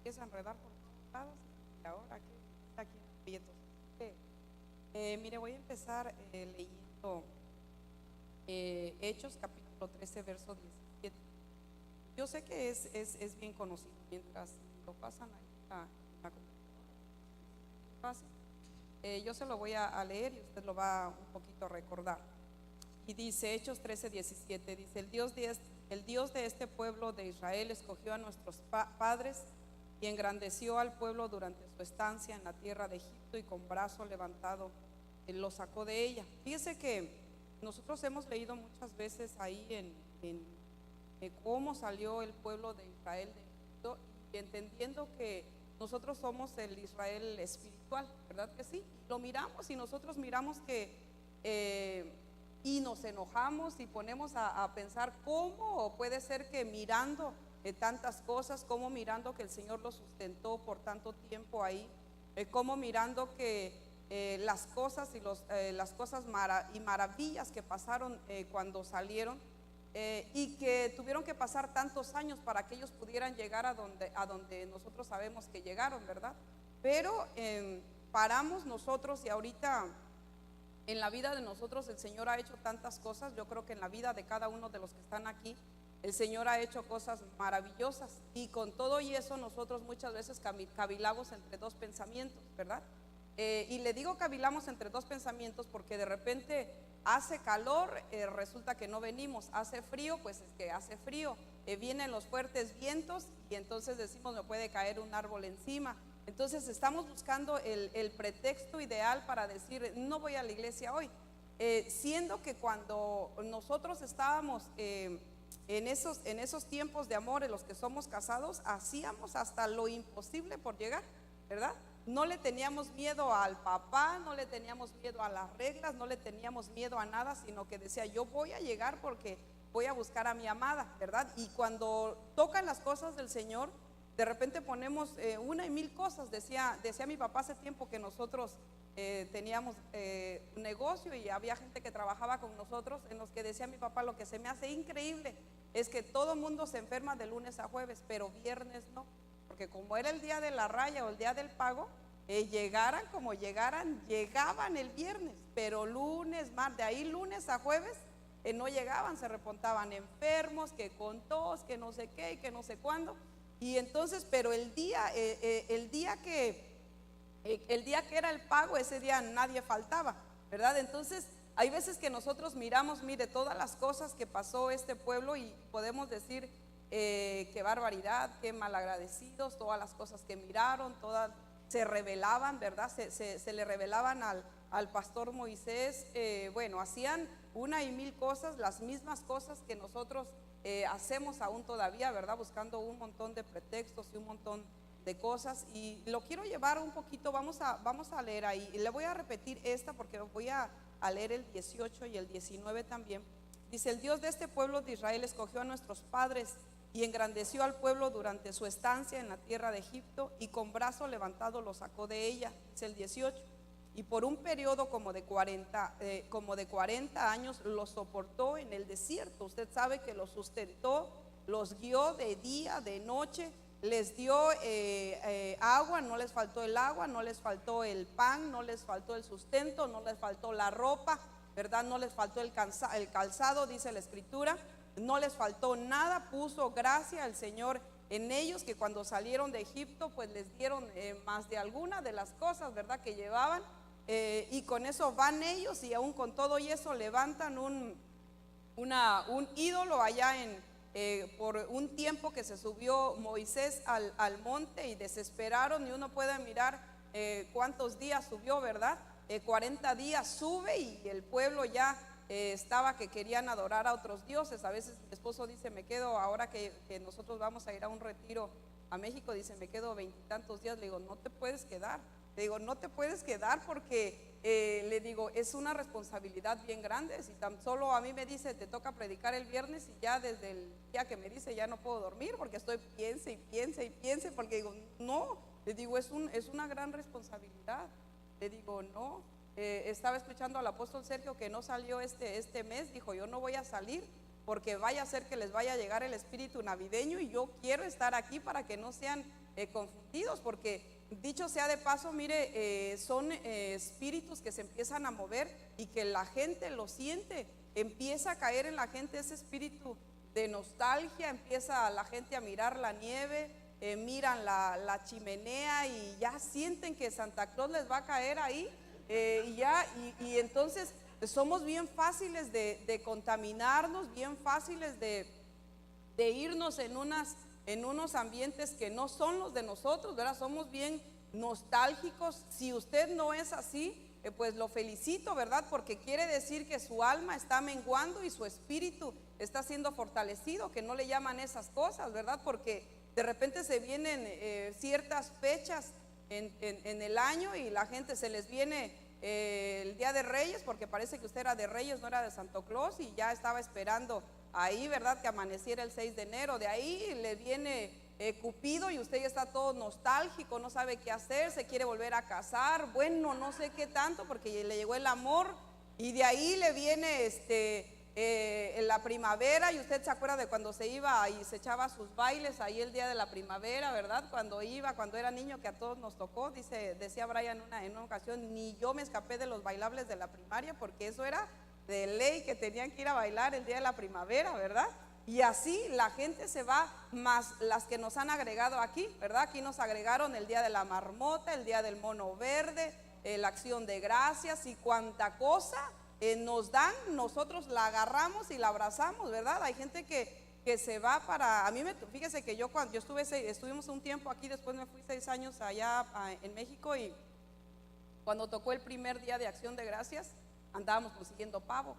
empieza a enredar por todos lados. Y ahora que está aquí en aprietos. Mire, voy a empezar leyendo Hechos capítulo 13 verso 17. Yo sé que es bien conocido. Mientras lo pasan ahí la computadora, yo se lo voy a leer y usted lo va un poquito a recordar. Y dice Hechos 13, 17, dice: el Dios de este pueblo de Israel escogió a nuestros padres y engrandeció al pueblo durante su estancia en la tierra de Egipto, y con brazo levantado lo sacó de ella. Fíjese que nosotros hemos leído muchas veces ahí en cómo salió el pueblo de Israel de Egipto, y entendiendo que nosotros somos el Israel espiritual, ¿verdad que sí? Lo miramos y nosotros miramos que y nos enojamos y ponemos a pensar cómo puede ser que mirando tantas cosas, cómo mirando que el Señor lo sustentó por tanto tiempo ahí, cómo mirando que las cosas y las cosas y maravillas que pasaron cuando salieron, y que tuvieron que pasar tantos años para que ellos pudieran llegar a donde nosotros sabemos que llegaron, ¿verdad? Pero paramos nosotros, y ahorita en la vida de nosotros el Señor ha hecho tantas cosas. Yo creo que en la vida de cada uno de los que están aquí el Señor ha hecho cosas maravillosas, y con todo y eso nosotros muchas veces cavilamos entre dos pensamientos, ¿verdad? Y le digo cavilamos entre dos pensamientos porque de repente hace calor, resulta que no venimos; hace frío, pues es que hace frío, vienen los fuertes vientos y entonces decimos me puede caer un árbol encima. Entonces estamos buscando el pretexto ideal para decir no voy a la iglesia hoy, siendo que cuando nosotros estábamos en esos tiempos de amor, en los que somos casados, hacíamos hasta lo imposible por llegar, ¿verdad? No le teníamos miedo al papá, no le teníamos miedo a las reglas, no le teníamos miedo a nada, sino que decía yo voy a llegar porque voy a buscar a mi amada, ¿verdad? Y cuando tocan las cosas del Señor, de repente ponemos una y mil cosas. Decía mi papá hace tiempo que nosotros teníamos un negocio y había gente que trabajaba con nosotros, en los que decía mi papá: lo que se me hace increíble es que todo mundo se enferma de lunes a jueves, pero viernes no, porque como era el día de la raya o el día del pago, llegaran como llegaran, llegaban el viernes, pero lunes, de ahí lunes a jueves no llegaban, se reportaban enfermos, que con tos, que no sé qué y que no sé cuándo. Y entonces, pero el día que era el pago, ese día nadie faltaba, ¿verdad? Entonces hay veces que nosotros miramos, mire, todas las cosas que pasó este pueblo, y podemos decir qué barbaridad, qué malagradecidos, todas las cosas que miraron, todas se revelaban, ¿verdad? Se le revelaban al pastor Moisés, bueno, hacían una y mil cosas, las mismas cosas que nosotros hacemos aún todavía, ¿verdad? Buscando un montón de pretextos y un montón de cosas. Y lo quiero llevar un poquito, vamos a leer ahí, y le voy a repetir esta porque voy a leer el 18 y el 19 también. Dice: el Dios de este pueblo de Israel escogió a nuestros padres y engrandeció al pueblo durante su estancia en la tierra de Egipto, y con brazo levantado lo sacó de ella. Dice el 18: y por un periodo como de 40 años los soportó en el desierto. Usted sabe que los sustentó, los guió de día, de noche, les dio agua, no les faltó el agua, no les faltó el pan, no les faltó el sustento, no les faltó la ropa, ¿verdad? No les faltó el calzado, dice la escritura, no les faltó nada. Puso gracia al Señor en ellos, que cuando salieron de Egipto pues les dieron más de alguna de las cosas, ¿verdad?, que llevaban, y con eso van ellos, y aún con todo y eso levantan un ídolo allá por un tiempo que se subió Moisés al monte, y desesperaron, y uno puede mirar cuántos días subió, ¿verdad? 40 días sube, y el pueblo ya estaba que querían adorar a otros dioses. A veces mi esposo dice: me quedo, ahora que nosotros vamos a ir a un retiro a México, dice: me quedo 20 y tantos días. Le digo: no te puedes quedar. Le digo: no te puedes quedar porque le digo, es una responsabilidad bien grande. Si tan solo a mí me dice te toca predicar el viernes, y ya desde el día que me dice ya no puedo dormir porque estoy piense y piense y piense, porque digo no, le digo es una gran responsabilidad. Le digo no, estaba escuchando al apóstol Sergio que no salió este mes, dijo: yo no voy a salir porque vaya a ser que les vaya a llegar el espíritu navideño, y yo quiero estar aquí para que no sean confundidos, porque dicho sea de paso, mire, son espíritus que se empiezan a mover y que la gente lo siente, empieza a caer en la gente ese espíritu de nostalgia, empieza la gente a mirar la nieve, miran la chimenea y ya sienten que Santa Claus les va a caer ahí, y entonces somos bien fáciles de contaminarnos, bien fáciles de irnos en unos ambientes que no son los de nosotros, ¿verdad? Somos bien nostálgicos. Si usted no es así, pues lo felicito, ¿verdad? Porque quiere decir que su alma está menguando y su espíritu está siendo fortalecido, que no le llaman esas cosas, ¿verdad? Porque de repente se vienen ciertas fechas en el año y la gente se les viene el Día de Reyes, porque parece que usted era de Reyes, no era de Santo Claus, y ya estaba esperando ahí, ¿verdad? Que amaneciera el 6 de enero. De ahí le viene Cupido y usted ya está todo nostálgico, no sabe qué hacer, se quiere volver a casar, bueno, no sé qué tanto, porque le llegó el amor. Y de ahí le viene la primavera, y usted se acuerda de cuando se iba y se echaba sus bailes ahí el día de la primavera, ¿verdad? Cuando era niño, que a todos nos tocó, decía Brian en una ocasión, ni yo me escapé de los bailables de la primaria, porque eso era de ley que tenían que ir a bailar el día de la primavera, ¿verdad? Y así la gente se va, más las que nos han agregado aquí, ¿verdad? Aquí nos agregaron el día de la marmota, el día del mono verde, la acción de gracias, y cuanta cosa nos dan, nosotros la agarramos y la abrazamos, ¿verdad? Hay gente que se va fíjese que cuando yo estuvimos un tiempo aquí, después me fui 6 años allá en México, y cuando tocó el primer día de acción de gracias, andábamos consiguiendo pavo,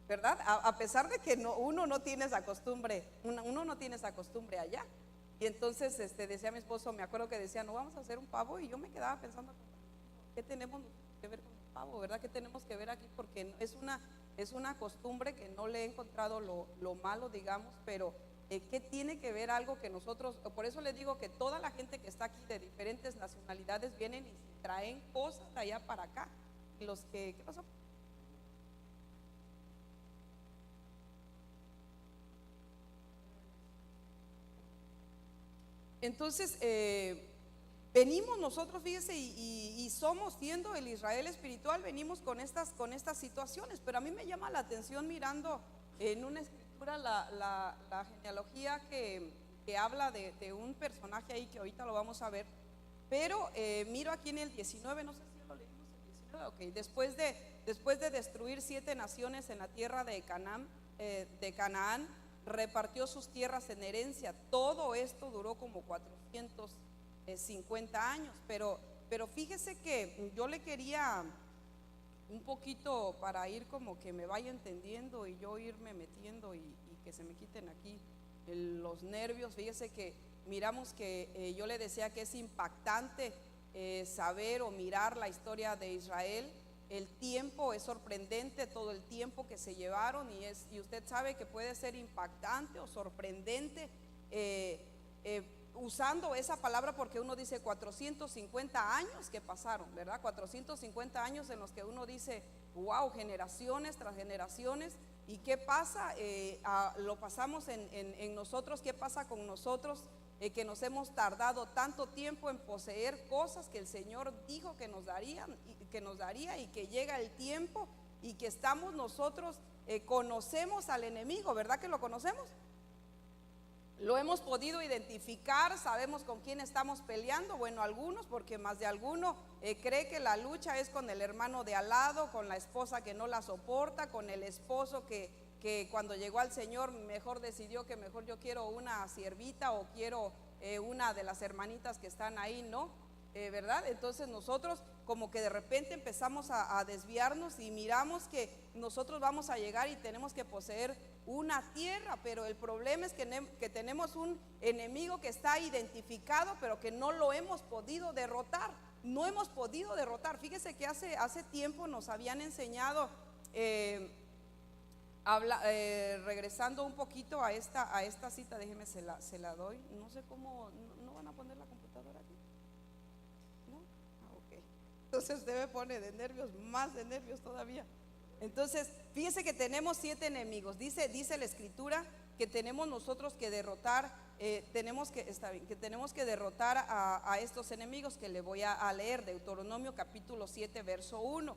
¿verdad? A pesar de que uno no tiene esa costumbre, uno no tiene esa costumbre allá. Y entonces decía mi esposo, me acuerdo que decía, no vamos a hacer un pavo, y yo me quedaba pensando, ¿qué tenemos que ver con el pavo, verdad? ¿Qué tenemos que ver aquí? Porque es una costumbre que no le he encontrado lo malo, digamos, pero ¿qué tiene que ver algo que nosotros? Por eso le digo que toda la gente que está aquí de diferentes nacionalidades vienen y traen cosas de allá para acá. Y ¿qué pasó? Entonces, venimos nosotros, fíjese, y somos, siendo el Israel espiritual, venimos con estas situaciones. Pero a mí me llama la atención, mirando en una escritura la genealogía que habla de un personaje ahí, que ahorita lo vamos a ver. Pero miro aquí en el 19, no sé si lo leímos el 19, ok. Después de destruir 7 naciones en la tierra de Canaán, repartió sus tierras en herencia. Todo esto duró como 450 años, pero fíjese que yo le quería un poquito, para ir como que me vaya entendiendo y yo irme metiendo y que se me quiten aquí los nervios. Fíjese que miramos que yo le decía que es impactante saber o mirar la historia de Israel. El tiempo es sorprendente, todo el tiempo que se llevaron, y usted sabe que puede ser impactante o sorprendente usando esa palabra, porque uno dice 450 años que pasaron, ¿verdad? 450 años en los que uno dice, wow, generaciones tras generaciones. ¿Y qué pasa? Lo pasamos en nosotros. ¿Qué pasa con nosotros? Que nos hemos tardado tanto tiempo en poseer cosas que el Señor dijo que nos daría, y que llega el tiempo y que estamos nosotros, conocemos al enemigo, ¿verdad que lo conocemos? Lo hemos podido identificar, sabemos con quién estamos peleando. Bueno, algunos, porque más de alguno cree que la lucha es con el hermano de al lado, con la esposa que no la soporta, con el esposo que cuando llegó al Señor mejor decidió que mejor yo quiero una siervita, o quiero una de las hermanitas que están ahí, ¿no? ¿Verdad? Entonces nosotros como que de repente empezamos a desviarnos, y miramos que nosotros vamos a llegar y tenemos que poseer una tierra, pero el problema es que tenemos un enemigo que está identificado, pero que no lo hemos podido derrotar. No hemos podido derrotar. Fíjese que hace tiempo nos habían enseñado, regresando un poquito a esta cita, déjeme se la doy. No sé cómo, no van a poner la computadora aquí, ¿no? Ok. Entonces usted me pone de nervios, más de nervios todavía. Entonces, fíjese que tenemos 7 enemigos. Dice la escritura que tenemos nosotros que derrotar, que tenemos que derrotar a estos enemigos que le voy a leer. Deuteronomio capítulo 7 verso 1.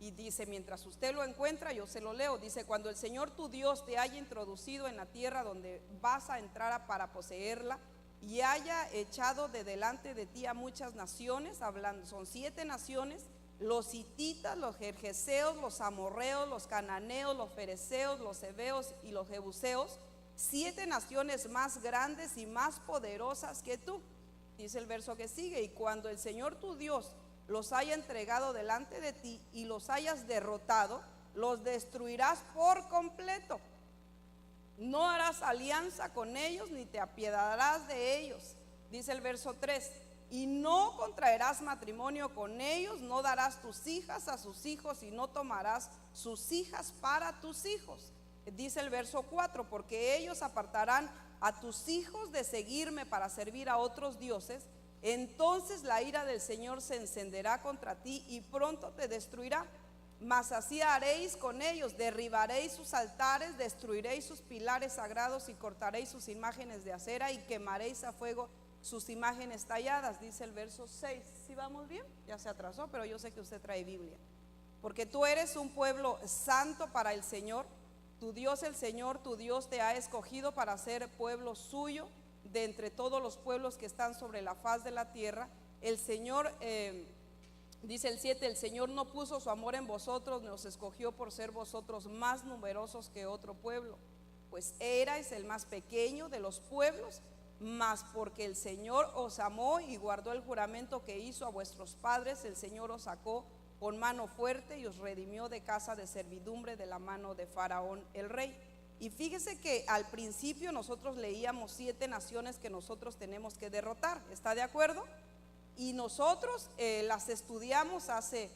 Y dice, mientras usted lo encuentra, yo se lo leo. Dice, cuando el Señor tu Dios te haya introducido en la tierra donde vas a entrar para poseerla, y haya echado de delante de ti a muchas naciones, hablando, son 7 naciones: los hititas, los gergeseos, los amorreos, los cananeos, los fereceos, los heveos y los jebuseos, 7 naciones más grandes y más poderosas que tú. Dice el verso que sigue, y cuando el Señor tu Dios los haya entregado delante de ti y los hayas derrotado, los destruirás por completo. No harás alianza con ellos ni te apiedarás de ellos. Dice el verso 3, y no contraerás matrimonio con ellos, no darás tus hijas a sus hijos y no tomarás sus hijas para tus hijos. Dice el verso 4, porque ellos apartarán a tus hijos de seguirme para servir a otros dioses. Entonces la ira del Señor se encenderá contra ti y pronto te destruirá. Mas así haréis con ellos: derribaréis sus altares, destruiréis sus pilares sagrados y cortaréis sus imágenes de acera y quemaréis a fuego sus imágenes talladas. Dice el verso 6. ¿Sí vamos bien? Ya se atrasó, pero yo sé que usted trae Biblia. Porque tú eres un pueblo santo para el Señor, tu Dios, el Señor tu Dios te ha escogido para ser pueblo suyo de entre todos los pueblos que están sobre la faz de la tierra. El Señor, dice el 7, el Señor no puso su amor en vosotros, nos escogió por ser vosotros más numerosos que otro pueblo, pues erais el más pequeño de los pueblos, mas porque el Señor os amó y guardó el juramento que hizo a vuestros padres, el Señor os sacó con mano fuerte y os redimió de casa de servidumbre de la mano de Faraón el rey. Y fíjese que al principio nosotros leíamos 7 naciones que nosotros tenemos que derrotar, ¿está de acuerdo? Y nosotros las estudiamos hace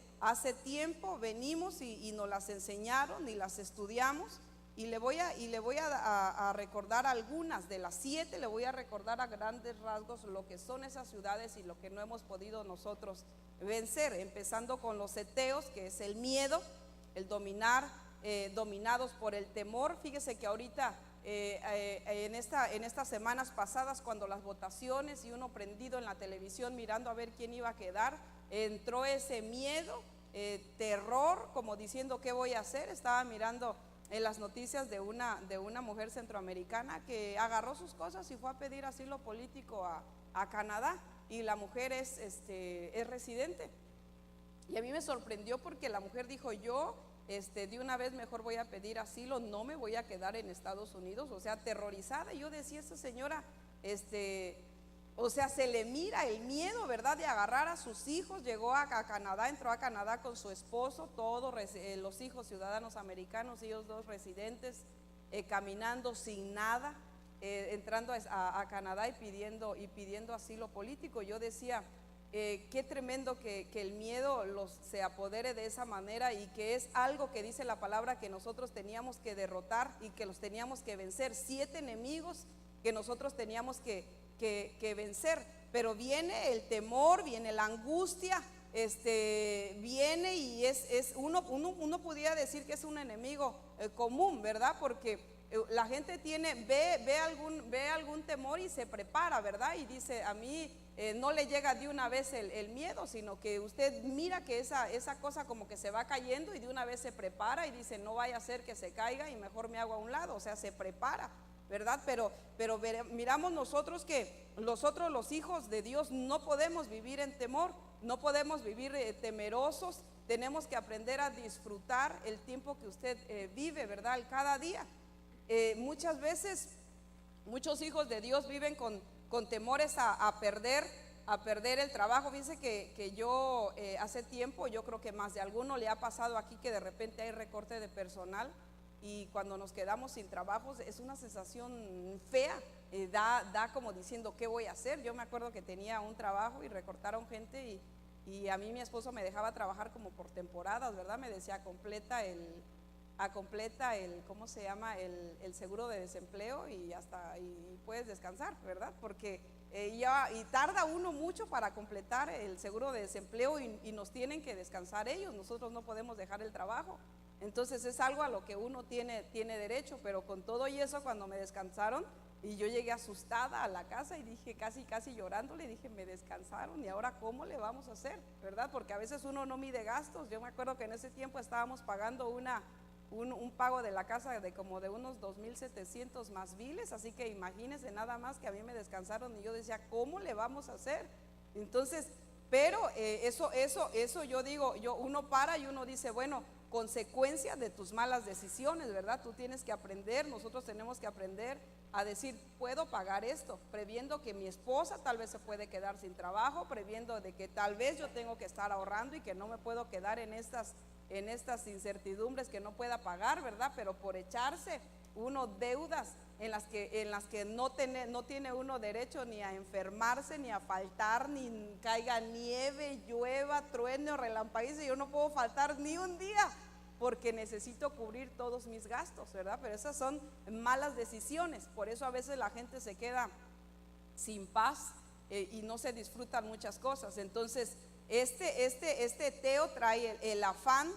tiempo, venimos y nos las enseñaron y las estudiamos. Y le voy a recordar algunas de las 7, le voy a recordar a grandes rasgos lo que son esas ciudades y lo que no hemos podido nosotros vencer, empezando con los heteos, que es el miedo, el dominar, dominados por el temor. Fíjese que ahorita en estas semanas pasadas, cuando las votaciones y uno prendido en la televisión mirando a ver quién iba a quedar, entró ese miedo, terror, como diciendo ¿qué voy a hacer? Estaba mirando en las noticias de una mujer centroamericana que agarró sus cosas y fue a pedir asilo político a Canadá, y la mujer es residente. Y a mí me sorprendió porque la mujer dijo: yo de una vez mejor voy a pedir asilo, no me voy a quedar en Estados Unidos. O sea, aterrorizada. Y yo decía, esta señora, o sea, se le mira el miedo, ¿verdad?, de agarrar a sus hijos. Llegó a Canadá, entró a Canadá con su esposo, todos los hijos ciudadanos americanos, ellos 2 residentes, caminando sin nada, entrando a Canadá y pidiendo asilo político. Yo decía, qué tremendo que el miedo se apodere de esa manera, y que es algo que dice la palabra que nosotros teníamos que derrotar y que los teníamos que vencer. 7 enemigos que nosotros teníamos que vencer. Pero viene el temor, viene la angustia, viene y uno pudiera decir que es un enemigo común, ¿verdad? Porque la gente ve algún temor y se prepara, ¿verdad? Y dice, a mí no le llega de una vez el miedo, sino que usted mira que esa cosa como que se va cayendo y de una vez se prepara y dice, no vaya a ser que se caiga y mejor me hago a un lado. O sea, se prepara, ¿verdad? Pero miramos nosotros que nosotros, los hijos de Dios, no podemos vivir en temor, no podemos vivir temerosos. Tenemos que aprender a disfrutar el tiempo que usted vive, ¿verdad? Cada día. Muchas veces muchos hijos de Dios viven con temores a perder el trabajo. Fíjense que yo hace tiempo, yo creo que más de alguno le ha pasado aquí, que de repente hay recorte de personal, y cuando nos quedamos sin trabajos es una sensación fea, da como diciendo ¿qué voy a hacer? Yo me acuerdo que tenía un trabajo y recortaron gente, y a mí mi esposo me dejaba trabajar como por temporadas, ¿verdad? Me decía completa el ¿cómo se llama? El seguro de desempleo, y puedes descansar, ¿verdad? Porque y tarda uno mucho para completar el seguro de desempleo, y nos tienen que descansar ellos. Nosotros no podemos dejar el trabajo. Entonces es algo a lo que uno tiene derecho, pero con todo y eso, cuando me descansaron, y yo llegué asustada a la casa y dije, casi llorando, le dije, me descansaron y ahora ¿cómo le vamos a hacer? ¿Verdad? Porque a veces uno no mide gastos. Yo me acuerdo que en ese tiempo estábamos pagando un pago de la casa de como de unos 2,700 más biles, así que imagínense nada más que a mí me descansaron y yo decía, ¿cómo le vamos a hacer? Entonces, pero eso yo digo, uno para y uno dice, bueno, consecuencia de tus malas decisiones, ¿verdad? Tú tienes que aprender, nosotros tenemos que aprender a decir, puedo pagar esto, previendo que mi esposa tal vez se puede quedar sin trabajo, previendo de que tal vez yo tengo que estar ahorrando y que no me puedo quedar en estas incertidumbres que no pueda pagar, ¿verdad? Pero por echarse uno deudas en las que no tiene uno derecho ni a enfermarse, ni a faltar, ni caiga nieve, llueva, truene o relampaguee, yo no puedo faltar ni un día porque necesito cubrir todos mis gastos, ¿verdad? Pero esas son malas decisiones. Por eso a veces la gente se queda sin paz y no se disfrutan muchas cosas. Entonces este Teo trae el afán,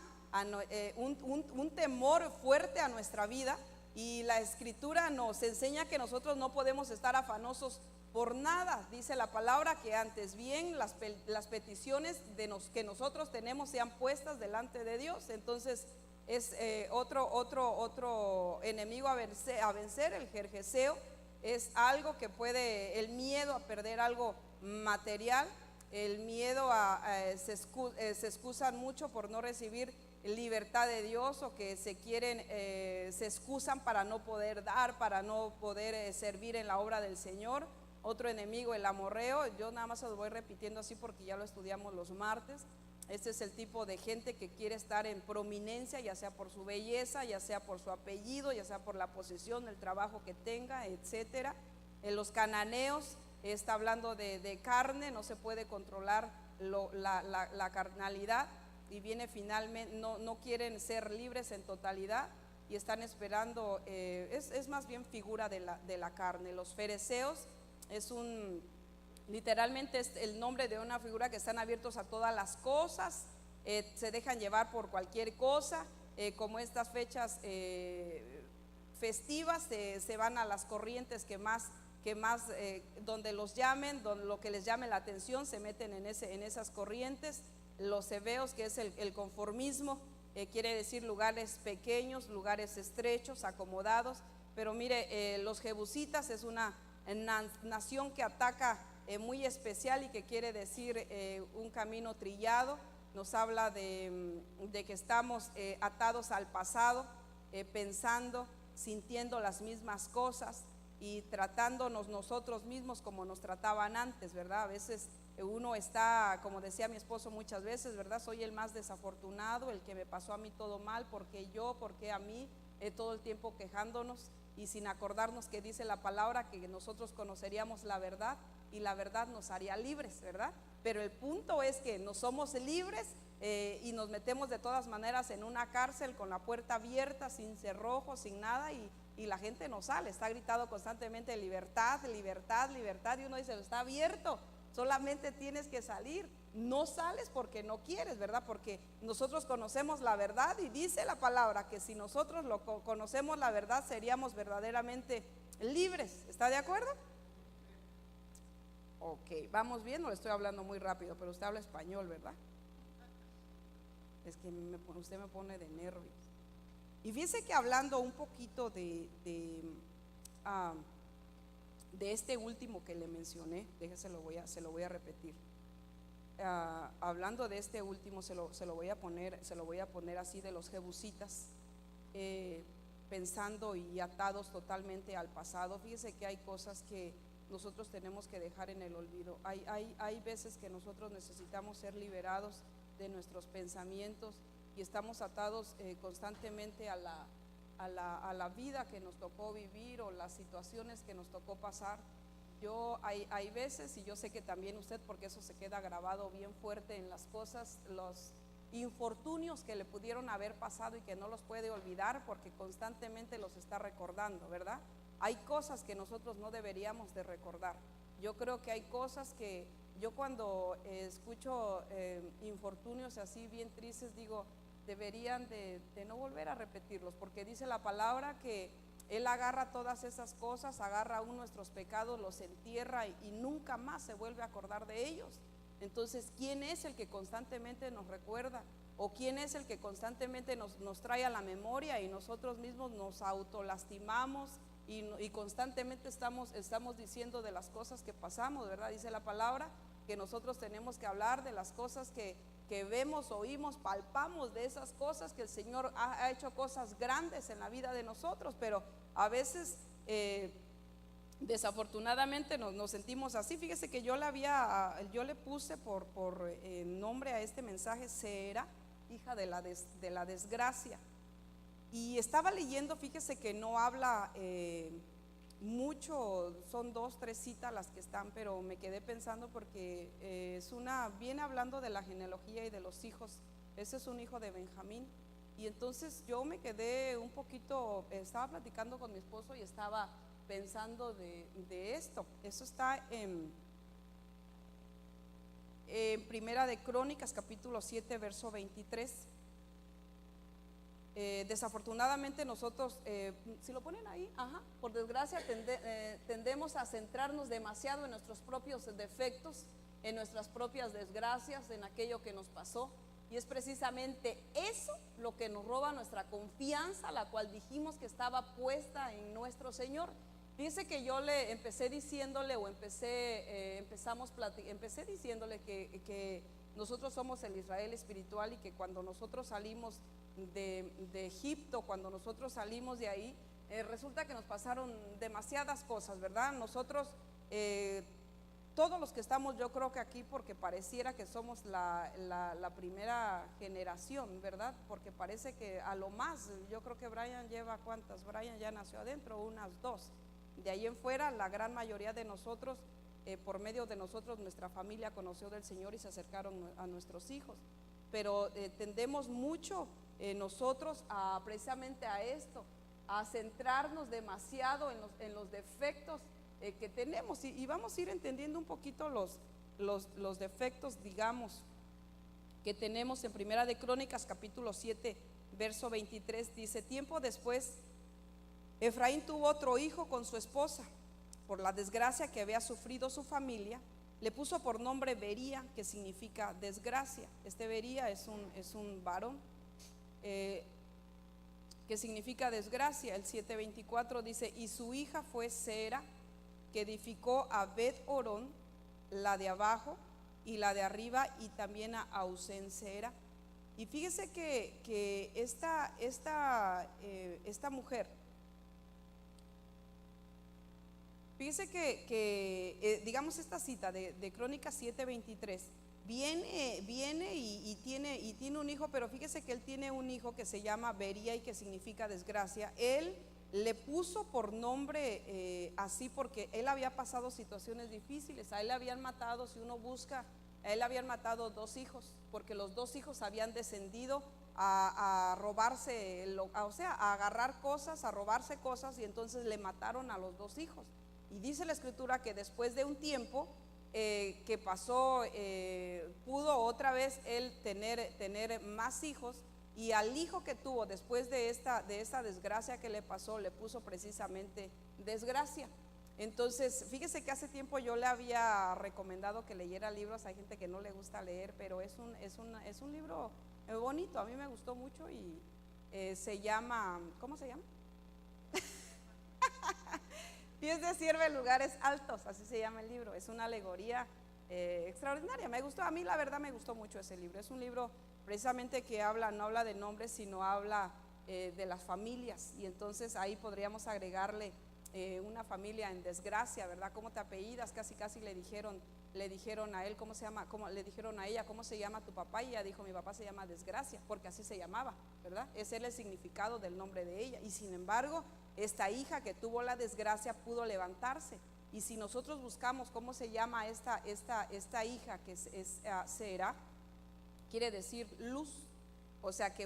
un temor fuerte a nuestra vida, y la escritura nos enseña que nosotros no podemos estar afanosos por nada. Dice la palabra que antes bien las peticiones que nosotros tenemos sean puestas delante de Dios. Entonces es otro enemigo a vencer, el jerjeseo. Es algo que puede, el miedo a perder algo material, el miedo se excusan mucho por no recibir libertad de Dios, o que se excusan para no poder dar, para no poder servir en la obra del Señor. Otro enemigo, el amorreo. Yo nada más lo voy repitiendo así porque ya lo estudiamos los martes. Este es el tipo de gente que quiere estar en prominencia, ya sea por su belleza, ya sea por su apellido, ya sea por la posición, el trabajo que tenga, etcétera. En los cananeos está hablando de carne, no se puede controlar la carnalidad, y viene finalmente, no quieren ser libres en totalidad y están esperando, es más bien figura de la carne. Los fereceos literalmente es el nombre de una figura que están abiertos a todas las cosas, se dejan llevar por cualquier cosa, como estas fechas festivas, se van a las corrientes que más donde los llamen, lo que les llame la atención, se meten en esas corrientes. Los heveos, que es el conformismo, quiere decir lugares pequeños, lugares estrechos, acomodados. Pero mire, los jebusitas es una nación que ataca muy especial y que quiere decir un camino trillado. Nos habla de que estamos atados al pasado, pensando, sintiendo las mismas cosas y tratándonos nosotros mismos como nos trataban antes, ¿verdad? A veces uno está, como decía mi esposo muchas veces, ¿verdad? Soy el más desafortunado, el que me pasó a mí todo mal, porque a mí, todo el tiempo quejándonos y sin acordarnos que dice la palabra que nosotros conoceríamos la verdad y la verdad nos haría libres, ¿verdad? Pero el punto es que no somos libres y nos metemos de todas maneras en una cárcel con la puerta abierta, sin cerrojo, sin nada, y la gente no sale, está gritado constantemente libertad, libertad, libertad, y uno dice, está abierto, solamente tienes que salir. No sales porque no quieres, ¿verdad? Porque nosotros conocemos la verdad y dice la palabra que si nosotros conocemos la verdad seríamos verdaderamente libres. ¿Está de acuerdo? Ok, vamos bien, no le estoy hablando muy rápido, pero usted habla español, ¿verdad? Es que usted me pone de nervios. Y fíjese que hablando un poquito de este último que le mencioné, déjese, se lo voy a repetir. Hablando de este último, se lo voy a poner así, de los jebusitas, pensando y atados totalmente al pasado. Fíjese que hay cosas que nosotros tenemos que dejar en el olvido. Hay veces que nosotros necesitamos ser liberados de nuestros pensamientos y estamos atados constantemente a la vida que nos tocó vivir o las situaciones que nos tocó pasar. Hay veces, y yo sé que también usted, porque eso se queda grabado bien fuerte en las cosas, los infortunios que le pudieron haber pasado y que no los puede olvidar porque constantemente los está recordando, ¿verdad? Hay cosas que nosotros no deberíamos de recordar. Yo creo que hay cosas que yo cuando escucho infortunios así bien tristes digo, deberían de no volver a repetirlos, porque dice la palabra que Él agarra todas esas cosas, agarra aún nuestros pecados, los entierra y nunca más se vuelve a acordar de ellos. Entonces, ¿quién es el que constantemente nos recuerda? ¿O quién es el que constantemente nos trae a la memoria y nosotros mismos nos autolastimamos y constantemente estamos diciendo de las cosas que pasamos, ¿verdad? Dice la palabra que nosotros tenemos que hablar de las cosas que vemos, oímos, palpamos, de esas cosas que el Señor ha hecho cosas grandes en la vida de nosotros, pero a veces desafortunadamente nos sentimos así. Fíjese que yo le puse por nombre a este mensaje, Sera, hija de la desgracia. Y estaba leyendo, fíjese que no habla mucho, son 2, 3 citas las que están, pero me quedé pensando porque viene hablando de la genealogía y de los hijos. Ese es un hijo de Benjamín. Y entonces yo me quedé un poquito, estaba platicando con mi esposo y estaba pensando de esto. Eso está en Primera de Crónicas, capítulo 7, verso 23. Desafortunadamente nosotros, si lo ponen ahí, por desgracia tendemos a centrarnos demasiado en nuestros propios defectos, en nuestras propias desgracias, en aquello que nos pasó, y es precisamente eso lo que nos roba nuestra confianza, la cual dijimos que estaba puesta en nuestro Señor. Fíjese que yo le empecé diciéndole, empecé diciéndole que nosotros somos el Israel espiritual y que cuando nosotros salimos de Egipto, cuando nosotros salimos de ahí, resulta que nos pasaron demasiadas cosas, ¿verdad? Nosotros, todos los que estamos, yo creo que aquí, porque pareciera que somos la primera generación, ¿verdad? Porque parece que a lo más, yo creo que Brian lleva, ¿cuántas? Brian ya nació adentro, unas 2. De ahí en fuera, la gran mayoría de nosotros, por medio de nosotros, nuestra familia conoció del Señor y se acercaron a nuestros hijos. Pero tendemos mucho nosotros precisamente a esto, a centrarnos demasiado en los defectos que tenemos, y vamos a ir entendiendo un poquito los defectos, digamos, que tenemos. En Primera de Crónicas, capítulo 7, verso 23, dice: tiempo después, Efraín tuvo otro hijo con su esposa. Por la desgracia que había sufrido su familia, le puso por nombre Bería, que significa desgracia. Este Bería es un varón que significa desgracia. El 7:24 dice: y su hija fue Sera, que edificó a Bet-Orón, la de abajo y la de arriba, y también a Ausén Sera. Y fíjese que esta mujer, fíjese que digamos, esta cita de Crónicas 7:23 viene y tiene un hijo, pero fíjese que él tiene un hijo que se llama Bería y que significa desgracia. Él le puso por nombre así porque él había pasado situaciones difíciles. A él le habían matado, si uno busca, a él le habían matado 2 hijos, porque los 2 hijos habían descendido a robarse, o sea, a agarrar cosas, a robarse cosas, y entonces le mataron a los 2 hijos. Y dice la escritura que después de un tiempo que pasó, pudo otra vez él tener más hijos, y al hijo que tuvo después de esta desgracia que le pasó, le puso precisamente desgracia. Entonces, fíjese que hace tiempo yo le había recomendado que leyera libros. Hay gente que no le gusta leer, pero es un libro bonito. A mí me gustó mucho y se llama, ¿cómo se llama? Pies de sierva en lugares altos, así se llama el libro. Es una alegoría extraordinaria. Me gustó, a mí la verdad me gustó mucho ese libro. Es un libro precisamente que no habla de nombres, sino habla de las familias. Y entonces ahí podríamos agregarle una familia en desgracia, ¿verdad? ¿Cómo te apellidas? Casi le dijeron a él, ¿cómo se llama? Le dijeron a ella, ¿cómo se llama tu papá? Y ella dijo: mi papá se llama Desgracia, porque así se llamaba, ¿verdad? Ese era el significado del nombre de ella. Y sin embargo, esta hija que tuvo la desgracia pudo levantarse. Y si nosotros buscamos cómo se llama esta hija, que es Sera, quiere decir luz. O sea que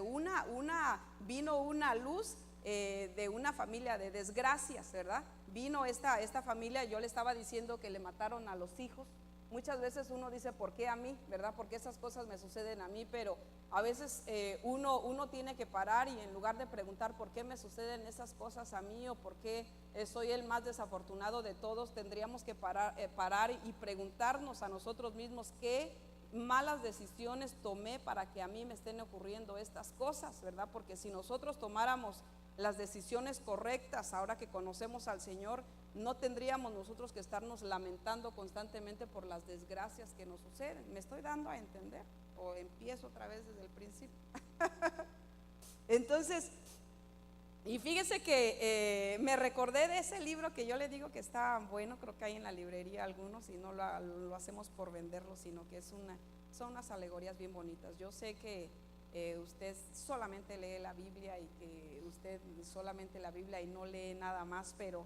vino una luz de una familia de desgracias, ¿verdad? Vino esta familia. Yo le estaba diciendo que le mataron a los hijos, Muchas veces uno dice, ¿por qué a mí? ¿Verdad? Porque esas cosas me suceden a mí, pero a veces uno tiene que parar y en lugar de preguntar por qué me suceden esas cosas a mí o por qué soy el más desafortunado de todos, tendríamos que parar y preguntarnos a nosotros mismos qué malas decisiones tomé para que a mí me estén ocurriendo estas cosas, ¿verdad? Porque si nosotros tomáramos las decisiones correctas ahora que conocemos al Señor, no tendríamos nosotros que estarnos lamentando constantemente por las desgracias que nos suceden. ¿Me estoy dando a entender? ¿O empiezo otra vez desde el principio? Entonces, y fíjese que me recordé de ese libro que yo le digo que está bueno, creo que hay en la librería algunos, y no lo hacemos por venderlo, sino que son unas alegorías bien bonitas. Yo sé que usted solamente lee la Biblia y que usted solamente la Biblia y no lee nada más, pero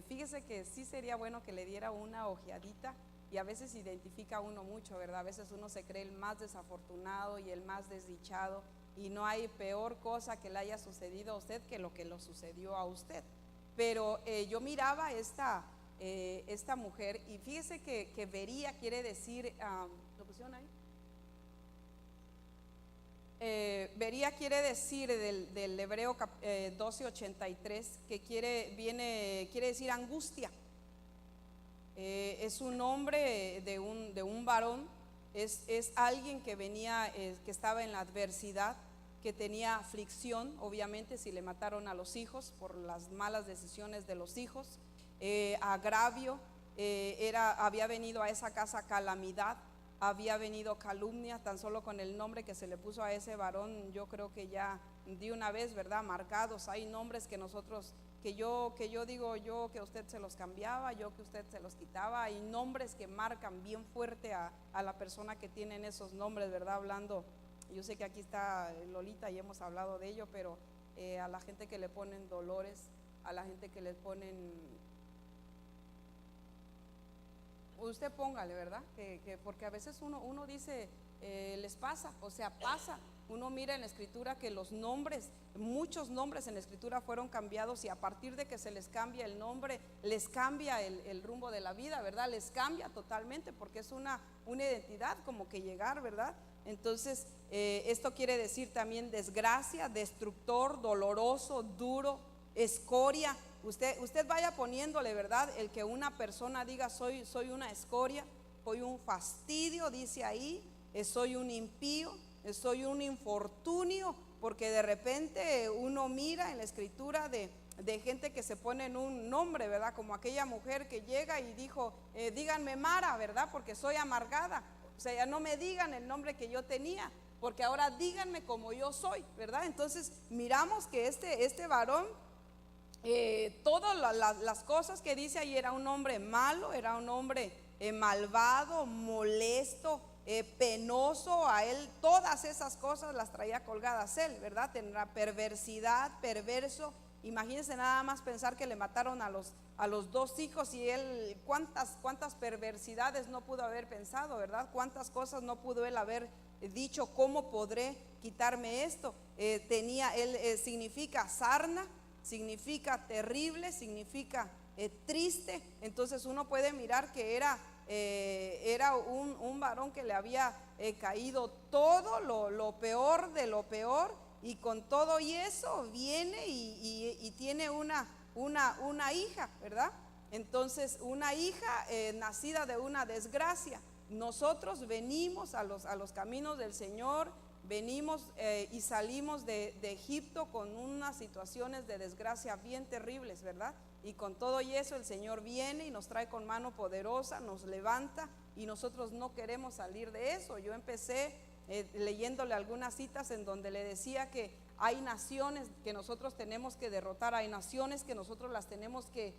fíjese que sí sería bueno que le diera una ojeadita, y a veces identifica uno mucho, ¿verdad? A veces uno se cree el más desafortunado y el más desdichado, y no hay peor cosa que le haya sucedido a usted que lo que lo sucedió a usted. Pero yo miraba esta mujer, y fíjese que vería quiere decir, ¿lo pusieron ahí? Vería quiere decir del hebreo 12:83, que quiere decir angustia. Es un nombre de un varón, es alguien que venía, que estaba en la adversidad, que tenía aflicción, obviamente si le mataron a los hijos por las malas decisiones de los hijos, agravio, había venido a esa casa calamidad, había venido calumnia. Tan solo con el nombre que se le puso a ese varón, yo creo que ya de una vez, ¿verdad? Marcados. Hay nombres que nosotros, que yo digo, yo que usted se los cambiaba, yo que usted se los quitaba. Hay nombres que marcan bien fuerte a la persona que tienen esos nombres, ¿verdad? Hablando, yo sé que aquí está Lolita y hemos hablado de ello, pero a la gente que le ponen Dolores, a la gente que le ponen, usted póngale, ¿verdad? Porque a veces uno dice, les pasa, o sea, pasa. Uno mira en la escritura que los nombres, muchos nombres en la escritura fueron cambiados, y a partir de que se les cambia el nombre, les cambia el rumbo de la vida, ¿verdad? Les cambia totalmente, porque es una identidad como que llegar, ¿verdad? Entonces, esto quiere decir también desgracia, destructor, doloroso, duro, escoria. Usted vaya poniéndole, ¿verdad? El que una persona diga soy una escoria, soy un fastidio, dice ahí, soy un impío, soy un infortunio, porque de repente uno mira en la escritura de gente que se pone en un nombre, ¿verdad? Como aquella mujer que llega y dijo, díganme Mara, ¿verdad? Porque soy amargada. O sea, ya no me digan el nombre que yo tenía, porque ahora díganme como yo soy, ¿verdad? Entonces miramos que este varón, todas las cosas que dice ahí, era un hombre malo, era un hombre malvado, molesto, penoso. A él todas esas cosas las traía colgadas él, ¿verdad? Tendrá perversidad, perverso. Imagínense nada más pensar que le mataron a los dos hijos, y él cuántas perversidades no pudo haber pensado, ¿verdad? Cuántas cosas no pudo él haber dicho, ¿cómo podré quitarme esto? Él significa sarna, significa terrible, significa triste. Entonces uno puede mirar que era un varón que le había caído todo lo peor de lo peor, y con todo y eso viene y tiene una hija, ¿verdad? Entonces una hija nacida de una desgracia. Nosotros venimos a los caminos del Señor, venimos y salimos de Egipto con unas situaciones de desgracia bien terribles, ¿verdad? Y con todo y eso el Señor viene y nos trae con mano poderosa, nos levanta, y nosotros no queremos salir de eso. Yo empecé leyéndole algunas citas en donde le decía que hay naciones que nosotros tenemos que derrotar, hay naciones que nosotros las tenemos que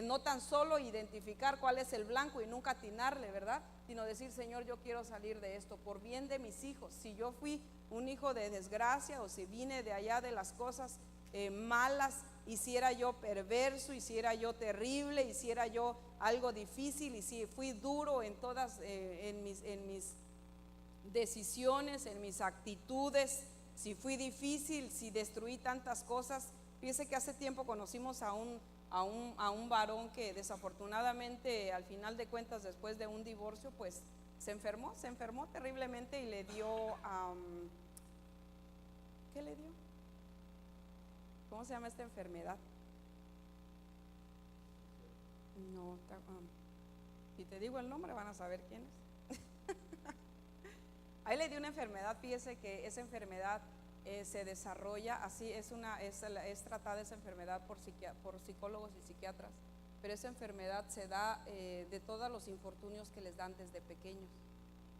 no tan solo identificar cuál es el blanco y nunca atinarle, ¿verdad? Sino decir, Señor, yo quiero salir de esto por bien de mis hijos. Si yo fui un hijo de desgracia, o si vine de allá de las cosas malas, hiciera yo perverso, hiciera yo terrible, hiciera yo algo difícil, y si fui duro en todas en mis decisiones, en mis actitudes, si fui difícil, si destruí tantas cosas, Fíjese que hace tiempo conocimos a un varón que desafortunadamente al final de cuentas, después de un divorcio, pues se enfermó terriblemente y le dio, ¿qué le dio? ¿Cómo se llama esta enfermedad? No, si te digo el nombre van a saber quién es. A él le dio una enfermedad, fíjese que esa enfermedad se desarrolla así, es tratada esa enfermedad por psicólogos y psiquiatras, pero esa enfermedad se da de todos los infortunios que les dan desde pequeños.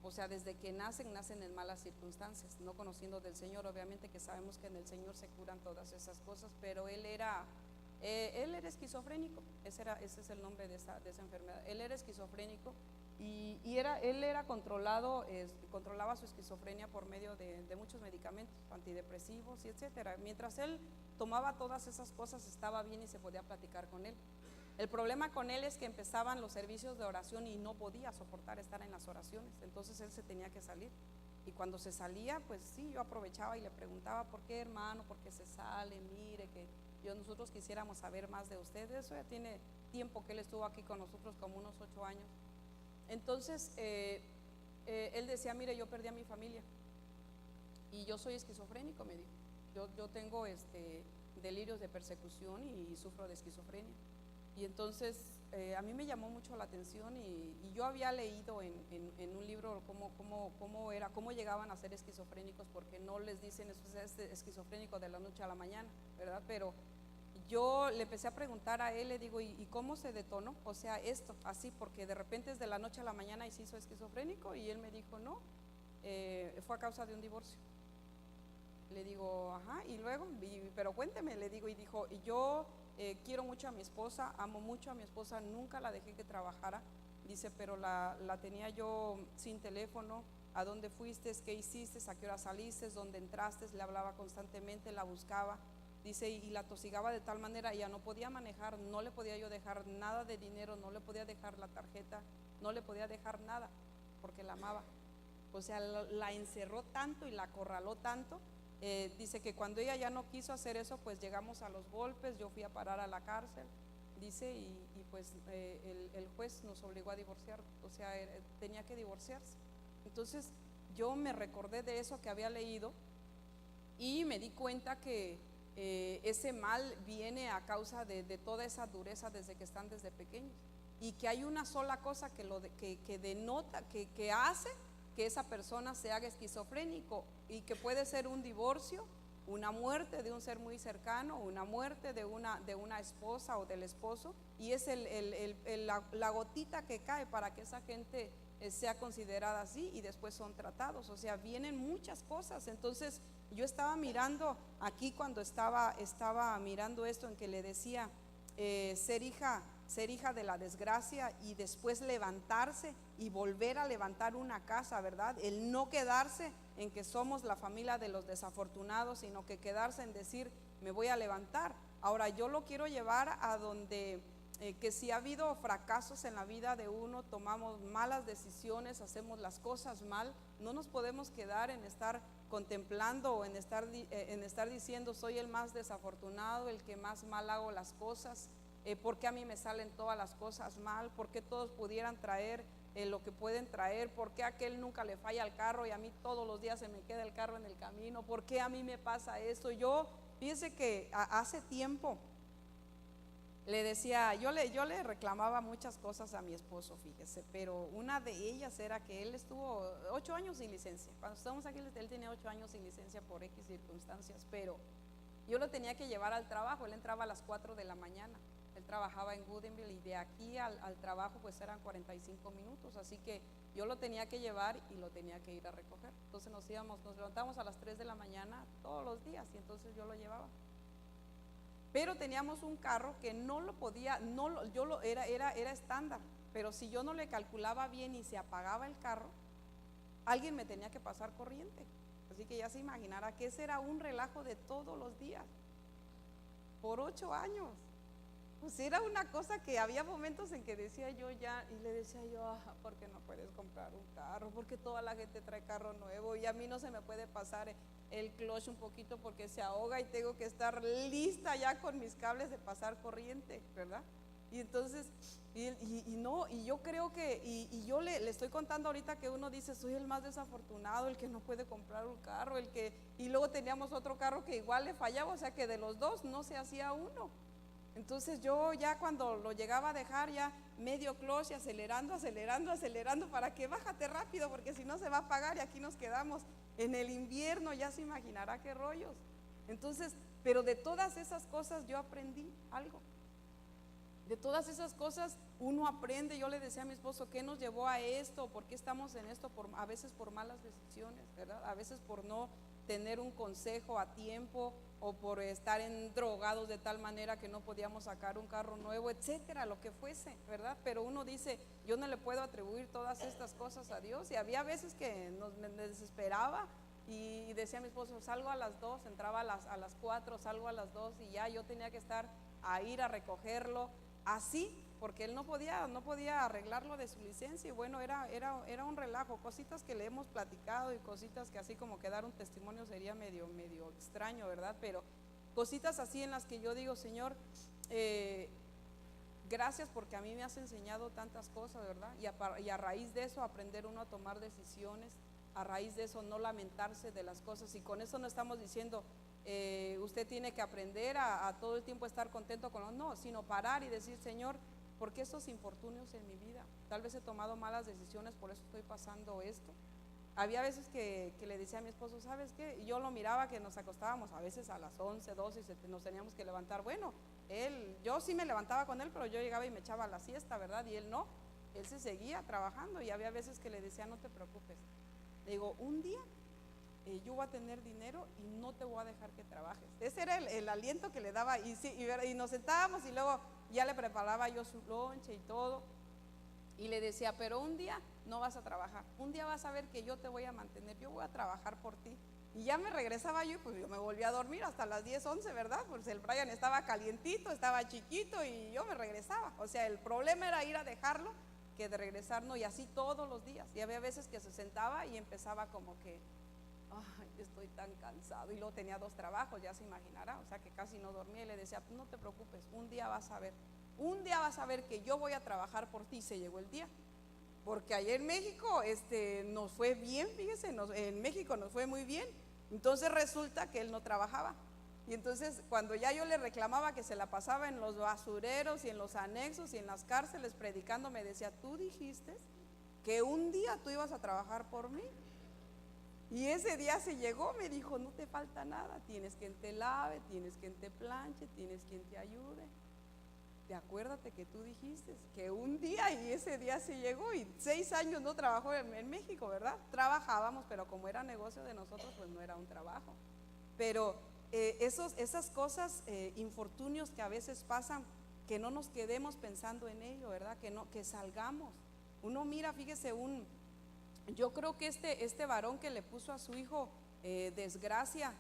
O sea, desde que nacen en malas circunstancias, no conociendo del Señor. Obviamente que sabemos que en el Señor se curan todas esas cosas, pero él era esquizofrénico. Ese es el nombre de esa enfermedad. Él era esquizofrénico y él era controlaba su esquizofrenia por medio de muchos medicamentos, antidepresivos y etcétera. Mientras él tomaba todas esas cosas, estaba bien y se podía platicar con él. El problema con él es que empezaban los servicios de oración y no podía soportar estar en las oraciones, entonces él se tenía que salir. Y cuando se salía, pues sí, yo aprovechaba y le preguntaba: ¿por qué, hermano? ¿Por qué se sale? Mire que nosotros quisiéramos saber más de usted. Eso ya tiene tiempo que él estuvo aquí con nosotros, como unos 8 años. Entonces él decía: mire, yo perdí a mi familia y yo soy esquizofrénico, me dijo. Yo tengo delirios de persecución y sufro de esquizofrenia. Y entonces a mí me llamó mucho la atención y yo había leído en un libro cómo llegaban a ser esquizofrénicos, porque no les dicen eso es esquizofrénico de la noche a la mañana, ¿verdad? Pero yo le empecé a preguntar a él, le digo: ¿y cómo se detonó? O sea, esto, así, porque de repente es de la noche a la mañana y se hizo esquizofrénico. Y él me dijo: no, fue a causa de un divorcio. Le digo: ajá, y luego, pero cuénteme, le digo. Y dijo: y yo quiero mucho a mi esposa, amo mucho a mi esposa, nunca la dejé que trabajara. Dice: pero la tenía yo sin teléfono. ¿A dónde fuiste? ¿Qué hiciste? ¿A qué hora saliste? ¿Dónde entraste? Le hablaba constantemente, la buscaba. Dice: y la tosigaba de tal manera, ella no podía manejar, no le podía yo dejar nada de dinero, no le podía dejar la tarjeta, no le podía dejar nada, porque la amaba. O sea, la encerró tanto y la acorraló tanto. Dice que cuando ella ya no quiso hacer eso, pues llegamos a los golpes, yo fui a parar a la cárcel, dice, y pues el juez nos obligó a divorciar, o sea, tenía que divorciarse. Entonces yo me recordé de eso que había leído y me di cuenta que ese mal viene a causa de toda esa dureza desde que están desde pequeños, y que hay una sola cosa que denota, que hace que esa persona se haga esquizofrénico, y que puede ser un divorcio, una muerte de un ser muy cercano, una muerte de una esposa o del esposo, y es la gotita que cae para que esa gente sea considerada así, y después son tratados. O sea, vienen muchas cosas. Entonces yo estaba mirando aquí, cuando estaba mirando esto, en que le decía ser hija de la desgracia y después levantarse y volver a levantar una casa, ¿verdad? El no quedarse en que somos la familia de los desafortunados, sino que quedarse en decir: me voy a levantar. Ahora yo lo quiero llevar a donde que si ha habido fracasos en la vida de uno, tomamos malas decisiones, hacemos las cosas mal, no nos podemos quedar en estar contemplando o en estar diciendo: soy el más desafortunado, el que más mal hago las cosas. ¿Por qué a mí me salen todas las cosas mal? ¿Por qué todos pudieran traer lo que pueden traer? ¿Por qué a aquel nunca le falla el carro y a mí todos los días se me queda el carro en el camino? ¿Por qué a mí me pasa esto? Yo, fíjese que hace tiempo le decía, yo le reclamaba muchas cosas a mi esposo, fíjese, pero una de ellas era que él estuvo 8 años sin licencia. Cuando estábamos aquí, él tenía 8 años sin licencia por X circunstancias, pero yo lo tenía que llevar al trabajo. Él entraba a las 4 de la mañana. Él trabajaba en Woodinville y de aquí al trabajo pues eran 45 minutos, así que yo lo tenía que llevar y lo tenía que ir a recoger. Entonces nos levantamos a las 3 de la mañana todos los días, y entonces yo lo llevaba. Pero teníamos un carro que no lo podía, era estándar, pero si yo no le calculaba bien y se apagaba el carro, alguien me tenía que pasar corriente. Así que ya se imaginará que ese era un relajo de todos los días, por 8 años. Pues era una cosa que había momentos en que decía yo ya, y le decía yo: ¿por qué no puedes comprar un carro? Porque toda la gente trae carro nuevo y a mí no se me puede pasar el clutch un poquito porque se ahoga y tengo que estar lista ya con mis cables de pasar corriente, ¿verdad? Y entonces, no, y yo creo que, y yo le estoy contando ahorita que uno dice, soy el más desafortunado, el que no puede comprar un carro, y luego teníamos otro carro que igual le fallaba, o sea que de los dos no se hacía uno. Entonces yo ya cuando lo llegaba a dejar ya medio clutch, acelerando para que bájate rápido porque si no se va a apagar y aquí nos quedamos en el invierno, ya se imaginará qué rollos. Entonces, pero de todas esas cosas yo aprendí algo. De todas esas cosas uno aprende. Yo le decía a mi esposo, ¿qué nos llevó a esto? ¿Por qué estamos en esto? A veces por malas decisiones, ¿verdad? A veces por no tener un consejo a tiempo, o por estar drogados de tal manera que no podíamos sacar un carro nuevo, etcétera, lo que fuese, ¿verdad? Pero uno dice, yo no le puedo atribuir todas estas cosas a Dios. Y había veces que me desesperaba y decía a mi esposo, salgo a las 2, entraba a las 4, salgo a las 2 y ya yo tenía que estar a ir a recogerlo así, porque él no podía arreglarlo de su licencia. Y bueno, era un relajo, cositas que le hemos platicado y cositas que así como que dar un testimonio sería medio extraño, ¿verdad? Pero cositas así en las que yo digo, Señor, gracias porque a mí me has enseñado tantas cosas, ¿verdad? Y a raíz de eso aprender uno a tomar decisiones, a raíz de eso no lamentarse de las cosas. Y con eso no estamos diciendo usted tiene que aprender a todo el tiempo estar contento con no, sino parar y decir, Señor, ¿por qué estos infortunios en mi vida? Tal vez he tomado malas decisiones, por eso estoy pasando esto. Había veces que le decía a mi esposo, ¿sabes qué? Y yo lo miraba que nos acostábamos a veces a las 11, 12 y nos teníamos que levantar. Bueno, yo sí me levantaba con él, pero yo llegaba y me echaba la siesta, ¿verdad? Y él no, él se seguía trabajando. Y había veces que le decía, no te preocupes. Le digo, un día yo voy a tener dinero y no te voy a dejar que trabajes. Ese era el aliento que le daba. Y nos sentábamos y luego ya le preparaba yo su lonche y todo. Y le decía, pero un día no vas a trabajar, un día vas a ver que yo te voy a mantener, yo voy a trabajar por ti. Y ya me regresaba yo y pues yo me volví a dormir hasta las 10, 11, ¿verdad? Pues el Brian estaba calientito, estaba chiquito y yo me regresaba. O sea, el problema era ir a dejarlo que de regresar, no, y así todos los días. Y había veces que se sentaba y empezaba como que, ay, estoy tan cansado. Y luego tenía 2 trabajos, ya se imaginará, o sea que casi no dormía. Y le decía, no te preocupes, un día vas a ver. Un día vas a ver que yo voy a trabajar por ti. Se llegó el día, porque allá en México nos fue bien, fíjese, en México nos fue muy bien. Entonces resulta que él no trabajaba. Y entonces cuando ya yo le reclamaba que se la pasaba en los basureros y en los anexos y en las cárceles predicando, me decía, tú dijiste que un día tú ibas a trabajar por mí. Y ese día se llegó, me dijo, no te falta nada, tienes quien te lave, tienes quien te planche, tienes quien te ayude. Acuérdate que tú dijiste que un día, y ese día se llegó. Y 6 años no trabajó en México, ¿verdad? Trabajábamos, pero como era negocio de nosotros, pues no era un trabajo. Pero esas cosas, infortunios que a veces pasan, que no nos quedemos pensando en ello, ¿verdad? Que salgamos. Uno mira, fíjese, yo creo que este varón que le puso a su hijo desgracia,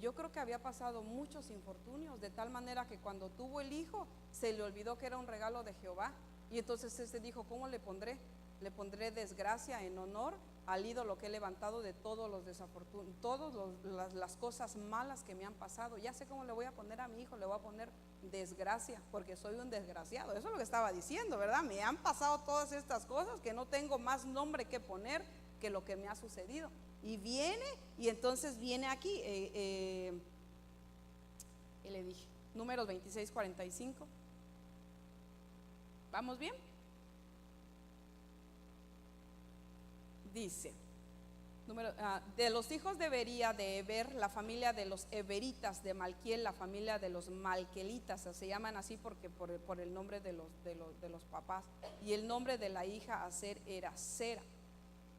yo creo que había pasado muchos infortunios, de tal manera que cuando tuvo el hijo se le olvidó que era un regalo de Jehová. Y entonces dijo, ¿cómo le pondré? Le pondré desgracia en honor al ídolo que he levantado de todos los desafortunados, todas las cosas malas que me han pasado. Ya sé cómo le voy a poner a mi hijo, le voy a poner desgracia, porque soy un desgraciado. Eso es lo que estaba diciendo, ¿verdad? Me han pasado todas estas cosas que no tengo más nombre que poner que lo que me ha sucedido. Y viene, y entonces viene aquí, ¿qué le dije? Números 26, 45. ¿Vamos bien? Dice, de los hijos de Bería, de Eber, la familia de los Eberitas, de Malquiel, la familia de los Malquelitas, se llaman así porque por el nombre de los papás. Y el nombre de la hija Aser era Sera.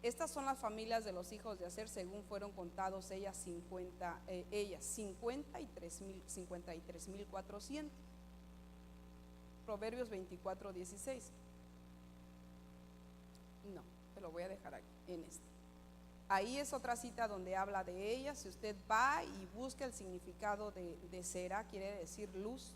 Estas son las familias de los hijos de Aser, según fueron contados ellas 53,400. Proverbios 24, 16. No, te lo voy a dejar aquí, en este. Ahí es otra cita donde habla de ellas. Si usted va y busca el significado de Sera, quiere decir luz,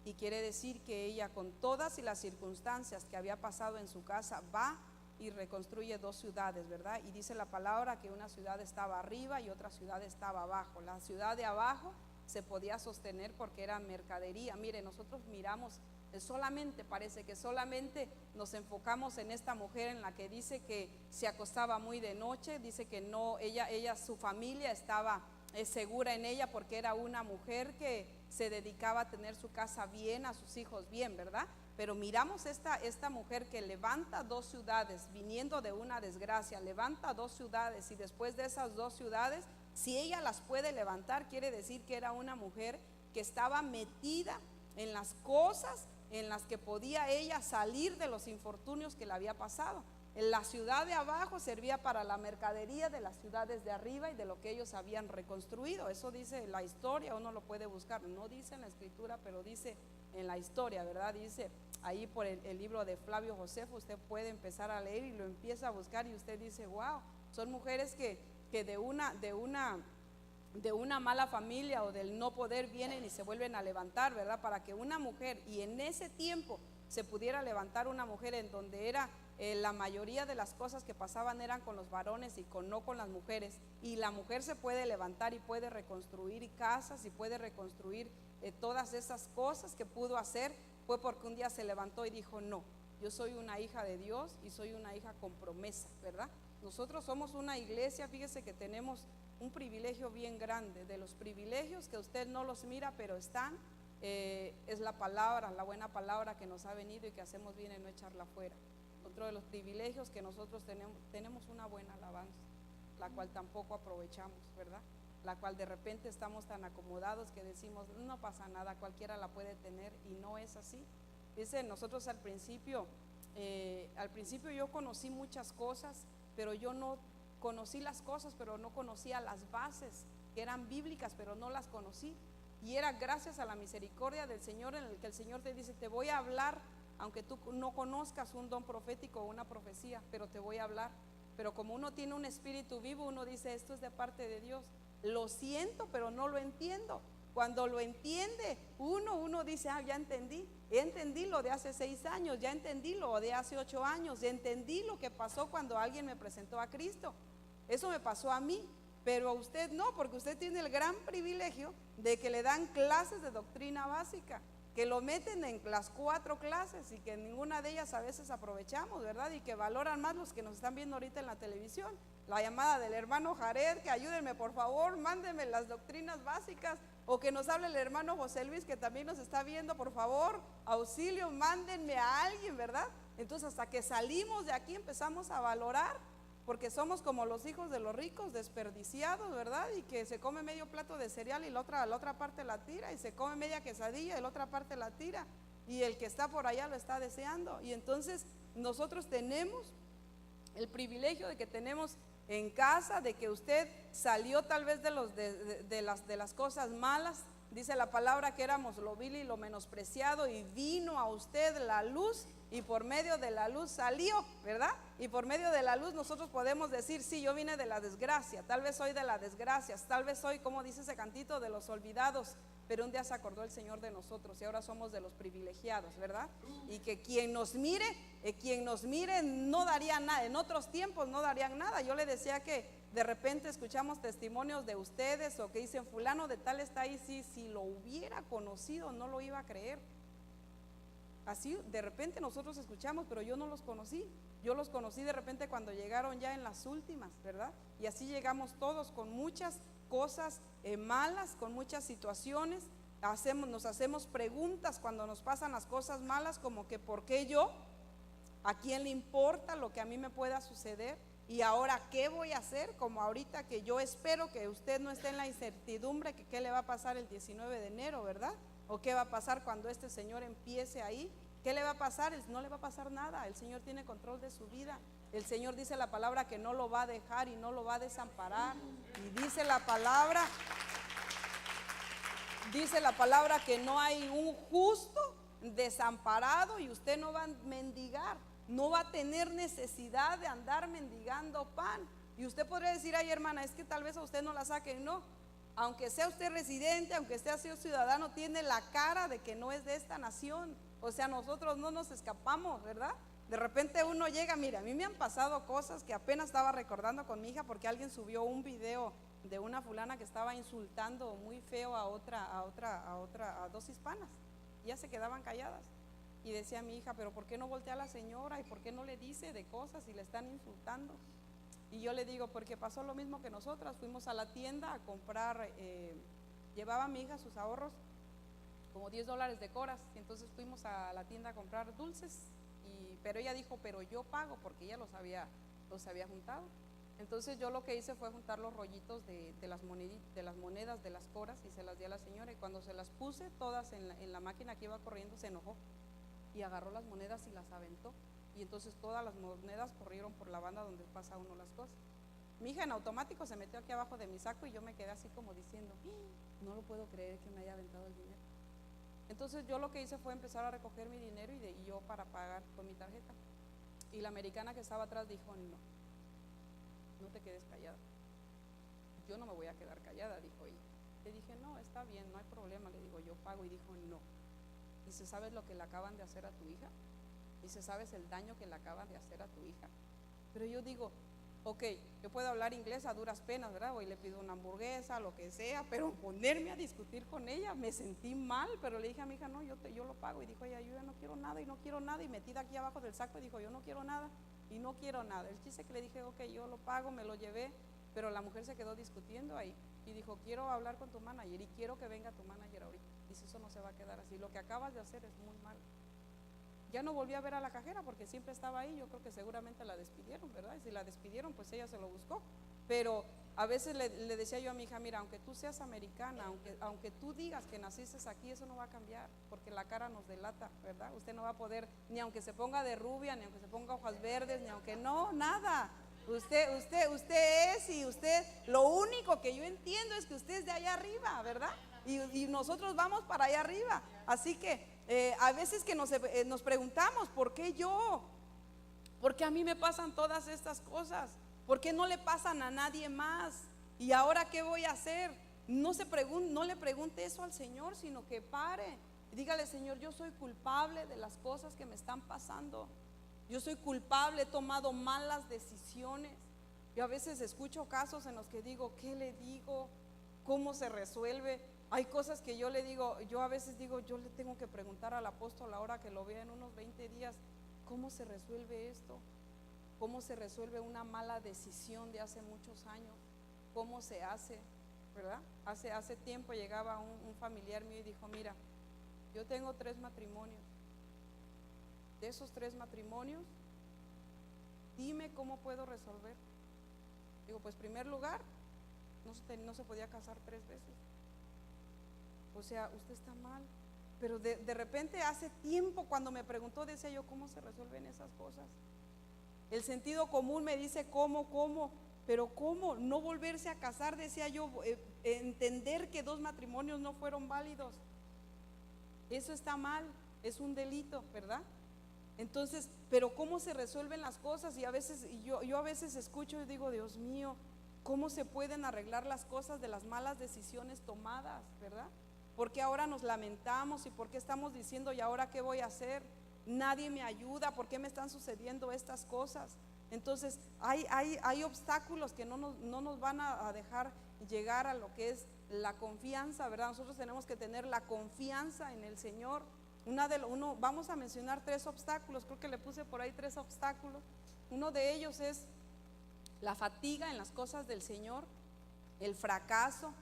y quiere decir que ella, con todas y las circunstancias que había pasado en su casa, va y reconstruye dos ciudades, ¿verdad? Y dice la palabra que una ciudad estaba arriba y otra ciudad estaba abajo. La ciudad de abajo se podía sostener porque era mercadería. Mire, nosotros miramos solamente, parece que solamente nos enfocamos en esta mujer en la que dice que se acostaba muy de noche, dice que no, su familia estaba segura en ella porque era una mujer que se dedicaba a tener su casa bien, a sus hijos bien, ¿verdad? Pero miramos esta mujer que levanta dos ciudades, viniendo de una desgracia, levanta dos ciudades, y después de esas dos ciudades, si ella las puede levantar, quiere decir que era una mujer que estaba metida en las cosas en las que podía ella salir de los infortunios que le había pasado. En la ciudad de abajo servía para la mercadería de las ciudades de arriba y de lo que ellos habían reconstruido. Eso dice la historia, uno lo puede buscar, no dice en la escritura, pero dice en la historia, ¿verdad? Dice ahí por el libro de Flavio Josefo, usted puede empezar a leer y lo empieza a buscar y usted dice, wow, son mujeres que de una mala familia o del no poder vienen y se vuelven a levantar, ¿verdad? Para que una mujer, y en ese tiempo se pudiera levantar una mujer en donde era la mayoría de las cosas que pasaban eran con los varones y no con las mujeres, y la mujer se puede levantar y puede reconstruir casas y puede reconstruir todas esas cosas que pudo hacer, fue porque un día se levantó y dijo, no, yo soy una hija de Dios y soy una hija con promesa, ¿verdad? Nosotros somos una iglesia, fíjese que tenemos un privilegio bien grande, de los privilegios que usted no los mira pero están, es la palabra, la buena palabra que nos ha venido y que hacemos bien en no echarla fuera. Otro de los privilegios que nosotros tenemos una buena alabanza, la cual tampoco aprovechamos, ¿verdad? La cual de repente estamos tan acomodados que decimos, no pasa nada, cualquiera la puede tener, y no es así. Dice, nosotros al principio yo conocí muchas cosas, pero yo no conocí las cosas, pero no conocía las bases que eran bíblicas, pero no las conocí. Y era gracias a la misericordia del Señor en el que el Señor te dice, te voy a hablar, aunque tú no conozcas un don profético o una profecía, pero te voy a hablar. Pero como uno tiene un espíritu vivo, uno dice, esto es de parte de Dios. Lo siento, pero no lo entiendo. Cuando lo entiende uno dice, ya entendí lo de hace 6 años, ya entendí lo de hace 8 años, ya entendí lo que pasó cuando alguien me presentó a Cristo. Eso me pasó a mí, pero a usted no, porque usted tiene el gran privilegio de que le dan clases de doctrina básica, que lo meten en las 4 clases y que ninguna de ellas a veces aprovechamos, ¿verdad? Y que valoran más los que nos están viendo ahorita en la televisión. La llamada del hermano Jared, que ayúdenme por favor, mándenme las doctrinas básicas, o que nos hable el hermano José Luis, que también nos está viendo, por favor, auxilio, mándenme a alguien, ¿verdad? Entonces hasta que salimos de aquí empezamos a valorar, porque somos como los hijos de los ricos, desperdiciados, ¿verdad? Y que se come medio plato de cereal y la otra parte la tira, y se come media quesadilla y la otra parte la tira, y el que está por allá lo está deseando. Y entonces nosotros tenemos el privilegio de que tenemos en casa, de que usted salió tal vez de las cosas malas. Dice la palabra que éramos lo vil y lo menospreciado, y vino a usted la luz, y por medio de la luz salió, ¿verdad? Y por medio de la luz nosotros podemos decir, sí, yo vine de la desgracia, tal vez soy de la desgracia, tal vez soy, como dice ese cantito, de los olvidados, pero un día se acordó el Señor de nosotros y ahora somos de los privilegiados, ¿verdad? Y que quien nos mire no daría nada, en otros tiempos no darían nada. Yo le decía que de repente escuchamos testimonios de ustedes, o que dicen, fulano de tal está ahí, sí, si lo hubiera conocido no lo iba a creer. Así de repente nosotros escuchamos, pero yo no los conocí. Yo los conocí de repente cuando llegaron ya en las últimas, ¿verdad? Y así llegamos todos con muchas cosas malas, con muchas situaciones. Nos hacemos preguntas cuando nos pasan las cosas malas, como que ¿por qué yo? ¿A quién le importa lo que a mí me pueda suceder? Y ahora, ¿qué voy a hacer? Como ahorita que yo espero que usted no esté en la incertidumbre que qué le va a pasar el 19 de enero, ¿verdad? O qué va a pasar cuando este señor empiece ahí. ¿Qué le va a pasar? No le va a pasar nada. El Señor tiene control de su vida. El Señor dice la palabra que no lo va a dejar y no lo va a desamparar. Y dice la palabra que no hay un justo desamparado, y usted no va a mendigar, no va a tener necesidad de andar mendigando pan. Y usted podría decir, ay hermana, es que tal vez a usted no la saquen. No, aunque sea usted residente, aunque sea ciudadano, tiene la cara de que no es de esta nación. O sea, nosotros no nos escapamos, ¿verdad? De repente uno llega, mira, a mí me han pasado cosas que apenas estaba recordando con mi hija porque alguien subió un video de una fulana que estaba insultando muy feo a dos hispanas. Y ya se quedaban calladas. Y decía mi hija, pero ¿por qué no voltea a la señora? ¿Y por qué no le dice de cosas y le están insultando? Y yo le digo, porque pasó lo mismo que nosotras. Fuimos a la tienda a comprar, llevaba mi hija sus ahorros, como $10 de coras. Y entonces fuimos a la tienda a comprar dulces. Pero ella dijo, pero yo pago, porque ella los había juntado. Entonces yo lo que hice fue juntar los rollitos de las monedas de las coras y se las di a la señora. Y cuando se las puse todas en la máquina que iba corriendo, se enojó y agarró las monedas y las aventó. Y entonces todas las monedas corrieron por la banda donde pasa uno las cosas. Mi hija en automático se metió aquí abajo de mi saco y yo me quedé así como diciendo, no lo puedo creer que me haya aventado el dinero. Entonces yo lo que hice fue empezar a recoger mi dinero y yo para pagar con mi tarjeta. Y la americana que estaba atrás dijo, no te quedes callada. Yo no me voy a quedar callada, dijo ella. Le dije, no, está bien, no hay problema, le digo, yo pago. Y dijo, no. Dice, ¿sabes lo que le acaban de hacer a tu hija? Dice, ¿sabes el daño que le acaban de hacer a tu hija? Pero yo digo, ok, yo puedo hablar inglés a duras penas, ¿verdad? Hoy le pido una hamburguesa, lo que sea, pero ponerme a discutir con ella, me sentí mal, pero le dije a mi hija, no, yo lo pago. Y dijo ella, yo ya no quiero nada y no quiero nada. Y metida aquí abajo del saco y dijo, yo no quiero nada y no quiero nada. El chiste que le dije, ok, yo lo pago, me lo llevé, pero la mujer se quedó discutiendo ahí y dijo, quiero hablar con tu manager y quiero que venga tu manager ahorita. Dice, eso no se va a quedar así, lo que acabas de hacer es muy mal. Ya no volví a ver a la cajera porque siempre estaba ahí. Yo creo que seguramente la despidieron, ¿verdad? Y si la despidieron, pues ella se lo buscó. Pero a veces le decía yo a mi hija, mira, aunque tú seas americana, aunque tú digas que naciste aquí, eso no va a cambiar, porque la cara nos delata, ¿verdad? Usted no va a poder, ni aunque se ponga de rubia, ni aunque se ponga hojas verdes, ni aunque no, nada. Usted es, y usted, lo único que yo entiendo es que usted es de allá arriba, ¿verdad? Y nosotros vamos para allá arriba. Así que a veces que nos preguntamos, ¿por qué yo? ¿Por qué a mí me pasan todas estas cosas? ¿Por qué no le pasan a nadie más? ¿Y ahora qué voy a hacer? No le pregunte eso al Señor, sino que pare. Dígale, Señor, yo soy culpable de las cosas que me están pasando. Yo soy culpable, he tomado malas decisiones. Yo a veces escucho casos en los que digo, ¿qué le digo? ¿Cómo se resuelve? Hay cosas que yo le digo, yo a veces digo, yo le tengo que preguntar al apóstol ahora que lo vea en unos 20 días, ¿cómo se resuelve esto? ¿Cómo se resuelve una mala decisión de hace muchos años? ¿Cómo se hace? ¿Verdad? Hace tiempo llegaba un familiar mío y dijo, mira, yo tengo 3 matrimonios. De esos 3 matrimonios, dime cómo puedo resolver. Digo, pues en primer lugar, no se podía casar 3 veces. O sea, usted está mal. Pero de repente hace tiempo cuando me preguntó, decía yo, ¿cómo se resuelven esas cosas? El sentido común me dice cómo, pero cómo no volverse a casar, decía yo, entender que 2 matrimonios no fueron válidos. Eso está mal, es un delito, ¿verdad? Entonces, pero cómo se resuelven las cosas. Y a veces yo a veces escucho y digo, Dios mío, ¿cómo se pueden arreglar las cosas de las malas decisiones tomadas, verdad? Porque ahora nos lamentamos y porque estamos diciendo, ¿y ahora qué voy a hacer? Nadie me ayuda, ¿por qué me están sucediendo estas cosas? Entonces hay obstáculos que no nos van a dejar llegar a lo que es la confianza, ¿verdad? Nosotros tenemos que tener la confianza en el Señor. Vamos a mencionar 3 obstáculos, creo que le puse por ahí 3 obstáculos. Uno de ellos es la fatiga en las cosas del Señor, el fracaso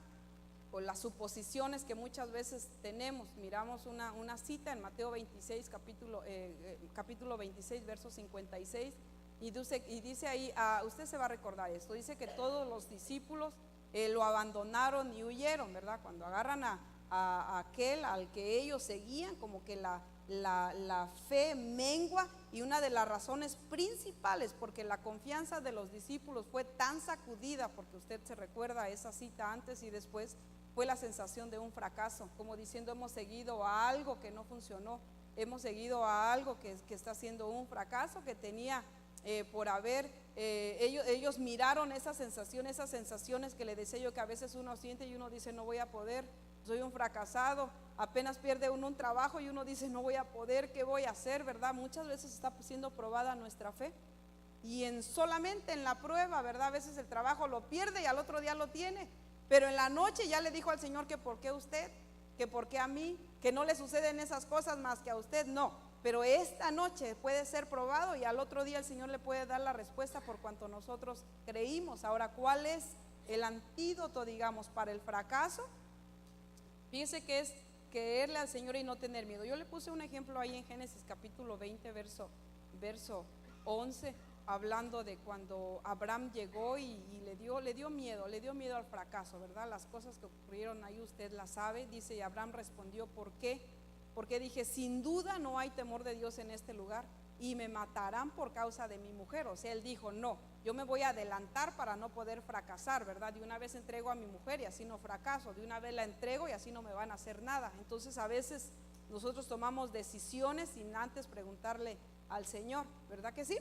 o las suposiciones que muchas veces tenemos. Miramos una cita en Mateo 26, capítulo 26, verso 56, y dice ahí, usted se va a recordar esto, dice que todos los discípulos lo abandonaron y huyeron, ¿verdad? Cuando agarran a aquel al que ellos seguían, como que la fe mengua, y una de las razones principales porque la confianza de los discípulos fue tan sacudida, porque usted se recuerda esa cita antes y después, fue la sensación de un fracaso, como diciendo, hemos seguido a algo que no funcionó, hemos seguido a algo que está siendo un fracaso, que tenía por haber, ellos miraron esas sensaciones que le decía yo, que a veces uno siente y uno dice, no voy a poder. soy un fracasado. Apenas pierde uno un trabajo y uno dice, no voy a poder, ¿qué voy a hacer? ¿Verdad? Muchas veces está siendo probada nuestra fe. Y solamente en la prueba, ¿verdad? A veces el trabajo lo pierde y al otro día lo tiene. Pero en la noche ya le dijo al Señor que por qué usted, que por qué a mí, que no le suceden esas cosas más que a usted, no. Pero esta noche puede ser probado y al otro día el Señor le puede dar la respuesta por cuanto nosotros creímos. Ahora, ¿cuál es el antídoto, digamos, para el fracaso? Fíjese que es creerle al Señor y no tener miedo. Yo le puse un ejemplo ahí en Génesis capítulo 20, verso 11, hablando de cuando Abraham llegó y le dio miedo al fracaso, ¿verdad? Las cosas que ocurrieron ahí usted las sabe. Dice, y Abraham respondió, ¿por qué? Porque dije, sin duda no hay temor de Dios en este lugar y me matarán por causa de mi mujer. O sea, él dijo, no, yo me voy a adelantar para no poder fracasar, ¿verdad? De una vez entrego a mi mujer y así no fracaso, de una vez la entrego y así no me van a hacer nada. Entonces a veces nosotros tomamos decisiones sin antes preguntarle al Señor, ¿verdad que sí?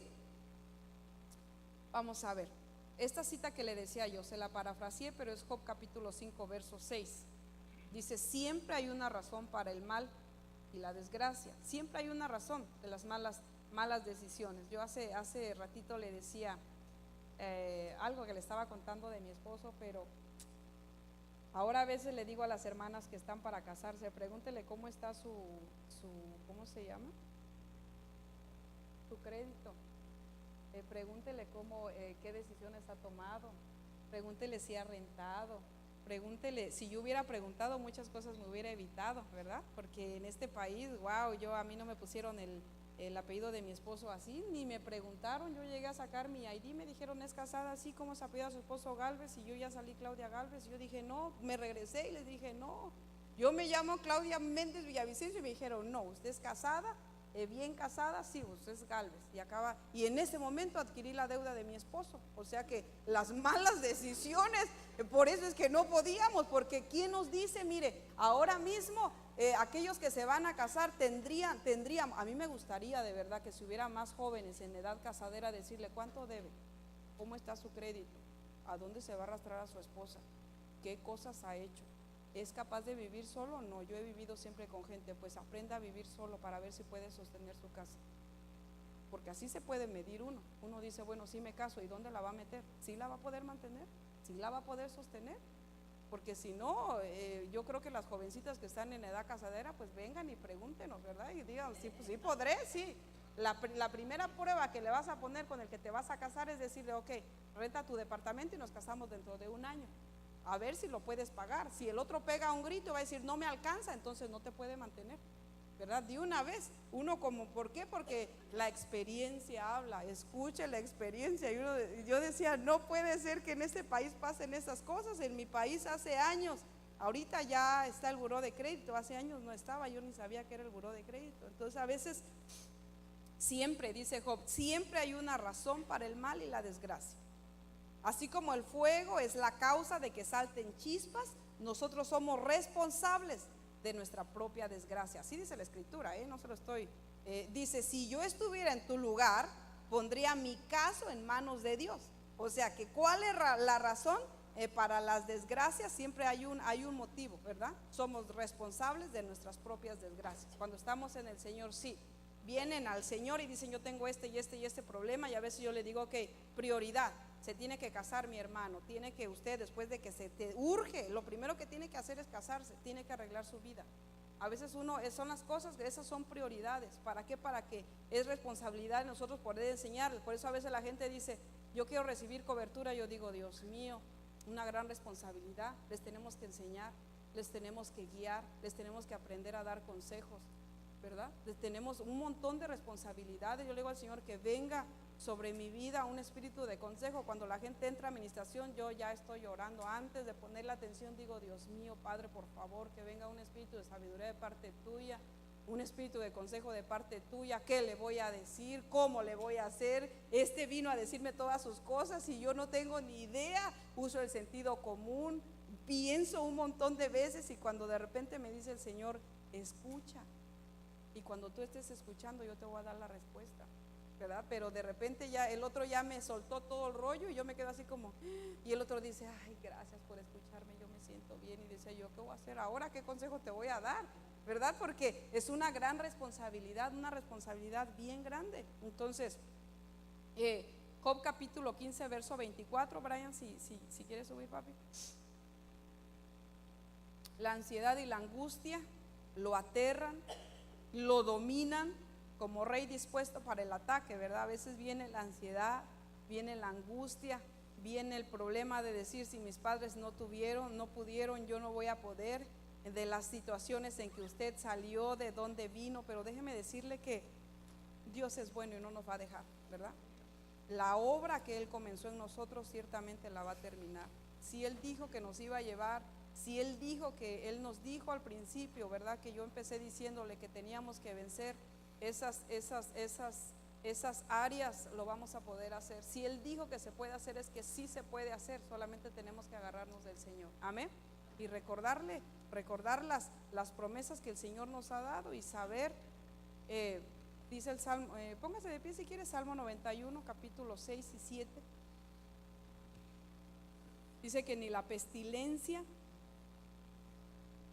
Vamos a ver, esta cita que le decía yo, se la parafraseé, pero es Job capítulo 5, verso 6. Dice, siempre hay una razón para el mal y la desgracia, siempre hay una razón de las malas decisiones. Yo hace ratito le decía algo que le estaba contando de mi esposo, pero ahora a veces le digo a las hermanas que están para casarse, pregúntele cómo está su ¿cómo se llama? Su crédito. Pregúntele qué decisiones ha tomado, pregúntele si ha rentado, pregúntele, si yo hubiera preguntado muchas cosas me hubiera evitado, ¿verdad? Porque en este país, wow, a mí no me pusieron el apellido de mi esposo así, ni me preguntaron. Yo llegué a sacar mi ID, me dijeron, es casada así, ¿cómo se apellida su esposo Galvez? Y yo ya salí Claudia Galvez, y yo dije, no, me regresé y les dije, no, yo me llamo Claudia Méndez Villavicencio, y me dijeron, no, usted es casada, bien casada, sí, usted es Galvez. Y en ese momento adquirí la deuda de mi esposo. O sea que las malas decisiones, por eso es que no podíamos, porque ¿quién nos dice? Mire, ahora mismo aquellos que se van a casar tendrían, a mí me gustaría de verdad que si hubiera más jóvenes en edad casadera, decirle cuánto debe, cómo está su crédito, a dónde se va a arrastrar a su esposa, qué cosas ha hecho. ¿Es capaz de vivir solo? No, yo he vivido siempre con gente. Pues aprenda a vivir solo para ver si puede sostener su casa, porque así se puede medir uno. Uno dice, bueno, sí me caso, ¿y dónde la va a meter? ¿Sí la va a poder mantener? ¿Sí la va a poder sostener? Porque si no, yo creo que las jovencitas que están en edad casadera, pues vengan y pregúntenos, ¿verdad? Y digan, sí, pues sí podré, sí. La primera prueba que le vas a poner con el que te vas a casar es decirle, ok, renta tu departamento y nos casamos dentro de un año. A ver si lo puedes pagar. Si el otro pega un grito y va a decir no me alcanza, entonces no te puede mantener, ¿verdad? De una vez, uno como, ¿por qué? Porque la experiencia habla, escuche la experiencia. Y yo decía, no puede ser que en este país pasen esas cosas. En mi país hace años, ahorita ya está el buró de crédito, hace años no estaba, yo ni sabía que era el buró de crédito. Entonces a veces, siempre, dice Job, siempre hay una razón para el mal y la desgracia. Así como el fuego es la causa de que salten chispas, nosotros somos responsables de nuestra propia desgracia. Así dice la escritura, no se lo estoy. Dice, si yo estuviera en tu lugar, pondría mi caso en manos de Dios. O sea que ¿cuál es la razón? Para las desgracias siempre hay un motivo, ¿verdad? Somos responsables de nuestras propias desgracias. Cuando estamos en el Señor, sí. Vienen al Señor y dicen, yo tengo este y este problema, y a veces yo le digo, ok, prioridad. Se tiene que casar mi hermano, tiene que usted, después de que se te urge, lo primero que tiene que hacer es casarse, tiene que arreglar su vida. A veces son las cosas, esas son prioridades. ¿Para qué? Para que es responsabilidad de nosotros poder enseñarles. Por eso a veces la gente dice, yo quiero recibir cobertura. Yo digo, Dios mío, una gran responsabilidad. Les tenemos que enseñar, les tenemos que guiar, les tenemos que aprender a dar consejos, ¿verdad? Tenemos un montón de responsabilidades. Yo le digo al Señor que venga sobre mi vida un espíritu de consejo. Cuando la gente entra a administración, yo ya estoy orando. Antes de poner la atención, digo, Dios mío, Padre, por favor, que venga un espíritu de sabiduría de parte tuya, un espíritu de consejo de parte tuya. ¿Qué le voy a decir? ¿Cómo le voy a hacer? Este vino a decirme todas sus cosas y yo no tengo ni idea. Uso el sentido común, pienso un montón de veces, y cuando de repente me dice el Señor, escucha. Y cuando tú estés escuchando, yo te voy a dar la respuesta. ¿verdad? Pero de repente ya el otro ya me soltó todo el rollo y yo me quedo así como, y el otro dice, ay, gracias por escucharme, yo me siento bien. Y dice yo, ¿qué voy a hacer ahora? ¿Qué consejo te voy a dar? ¿Verdad? Porque es una gran responsabilidad, una responsabilidad bien grande. Entonces, Job capítulo 15, verso 24, Brian, si quieres subir, papi. La ansiedad y la angustia lo aterran, lo dominan como rey dispuesto para el ataque, ¿verdad? A veces viene la ansiedad, viene la angustia, viene el problema de decir, si mis padres no pudieron, yo no voy a poder, de las situaciones en que usted salió, de dónde vino. Pero déjeme decirle que Dios es bueno y no nos va a dejar, ¿verdad? La obra que Él comenzó en nosotros ciertamente la va a terminar. Si Él dijo que nos iba a llevar, si Él dijo que Él nos dijo al principio, ¿verdad? Que yo empecé diciéndole que teníamos que vencer esas áreas, lo vamos a poder hacer. Si Él dijo que se puede hacer, es que sí se puede hacer, solamente tenemos que agarrarnos del Señor. Amén. Y recordar las promesas que el Señor nos ha dado y saber, dice el Salmo, póngase de pie si quiere, Salmo 91, capítulo 6 y 7. Dice que ni la pestilencia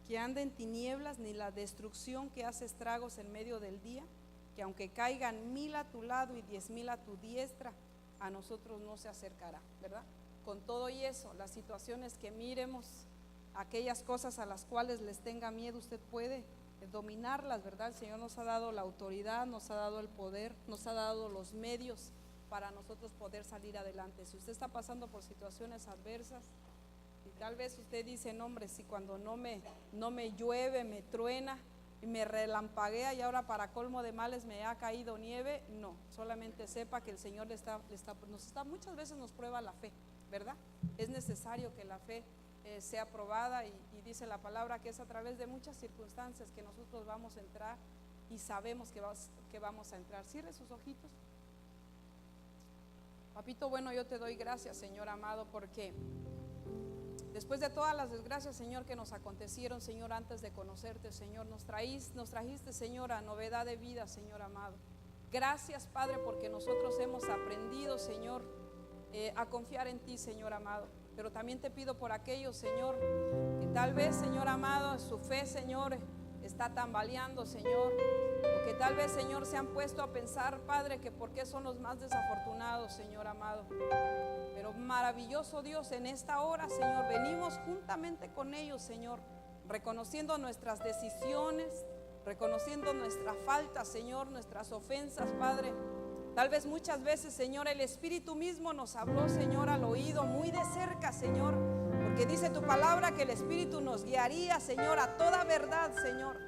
que anda en tinieblas, ni la destrucción que hace estragos en medio del día, que aunque caigan 1000 a tu lado y 10,000 a tu diestra, a nosotros no se acercará, ¿verdad? Con todo y eso, las situaciones que miremos, aquellas cosas a las cuales les tenga miedo, usted puede dominarlas, ¿verdad? El Señor nos ha dado la autoridad, nos ha dado el poder, nos ha dado los medios para nosotros poder salir adelante. Si usted está pasando por situaciones adversas y tal vez usted dice, no hombre, si cuando no me llueve, me truena y me relampaguea y ahora para colmo de males me ha caído nieve, no, solamente sepa que el Señor muchas veces nos prueba la fe, ¿verdad? Es necesario que la fe sea probada y dice la palabra que es a través de muchas circunstancias que nosotros vamos a entrar y sabemos que vamos a entrar. Cierre sus ojitos. Papito bueno, yo te doy gracias, Señor amado, porque después de todas las desgracias, Señor, que nos acontecieron, Señor, antes de conocerte, Señor, nos trajiste, Señor, a novedad de vida, Señor amado. Gracias, Padre, porque nosotros hemos aprendido, Señor, a confiar en ti, Señor amado. Pero también te pido por aquellos, Señor, que tal vez, Señor amado, su fe, Señor, está tambaleando, Señor, o que tal vez, Señor, se han puesto a pensar, Padre, que por qué son los más desafortunados, Señor amado. Pero maravilloso Dios, en esta hora, Señor, venimos juntamente con ellos, Señor, reconociendo nuestras decisiones, reconociendo nuestra falta, Señor, nuestras ofensas, Padre. Tal vez muchas veces, Señor, el Espíritu mismo nos habló, Señor, al oído muy de cerca, Señor, porque dice tu palabra que el Espíritu nos guiaría, Señor, a toda verdad, Señor.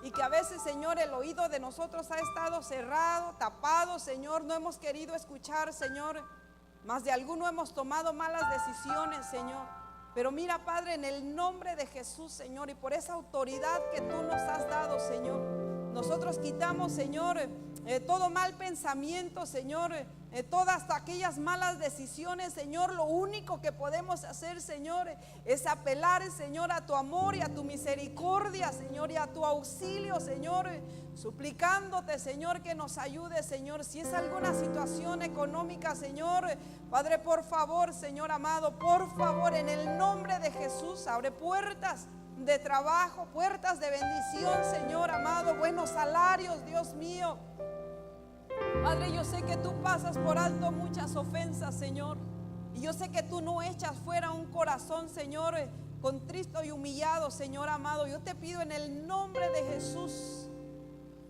Y que a veces, Señor, el oído de nosotros ha estado cerrado, tapado, Señor, no hemos querido escuchar, Señor. Más de alguno hemos tomado malas decisiones, Señor. Pero mira, Padre, en el nombre de Jesús, Señor, y por esa autoridad que tú nos has dado, Señor, nosotros quitamos, Señor, todo mal pensamiento, Señor, todas aquellas malas decisiones, Señor. Lo único que podemos hacer, Señor, es apelar, Señor, a tu amor y a tu misericordia, Señor, y a tu auxilio, Señor, suplicándote, Señor, que nos ayude, Señor. Si es alguna situación económica, Señor, Padre, por favor, Señor amado, por favor, en el nombre de Jesús, abre puertas de trabajo, puertas de bendición, Señor amado, buenos salarios, Dios mío. Padre, yo sé que tú pasas por alto muchas ofensas, Señor, y yo sé que tú no echas fuera un corazón, Señor, contristo y humillado, Señor amado. Yo te pido en el nombre de Jesús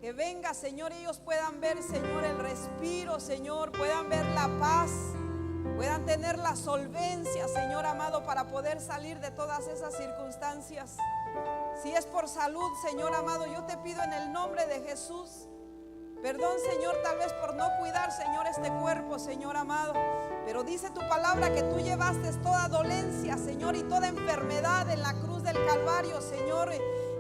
que venga, Señor, y ellos puedan ver, Señor, el respiro, Señor, puedan ver la paz, puedan tener la solvencia, Señor amado, para poder salir de todas esas circunstancias. Si es por salud, Señor amado, yo te pido en el nombre de Jesús perdón, Señor, tal vez por no cuidar, Señor, este cuerpo, Señor amado. Pero dice tu palabra que tú llevaste toda dolencia, Señor, y toda enfermedad en la cruz del Calvario, Señor,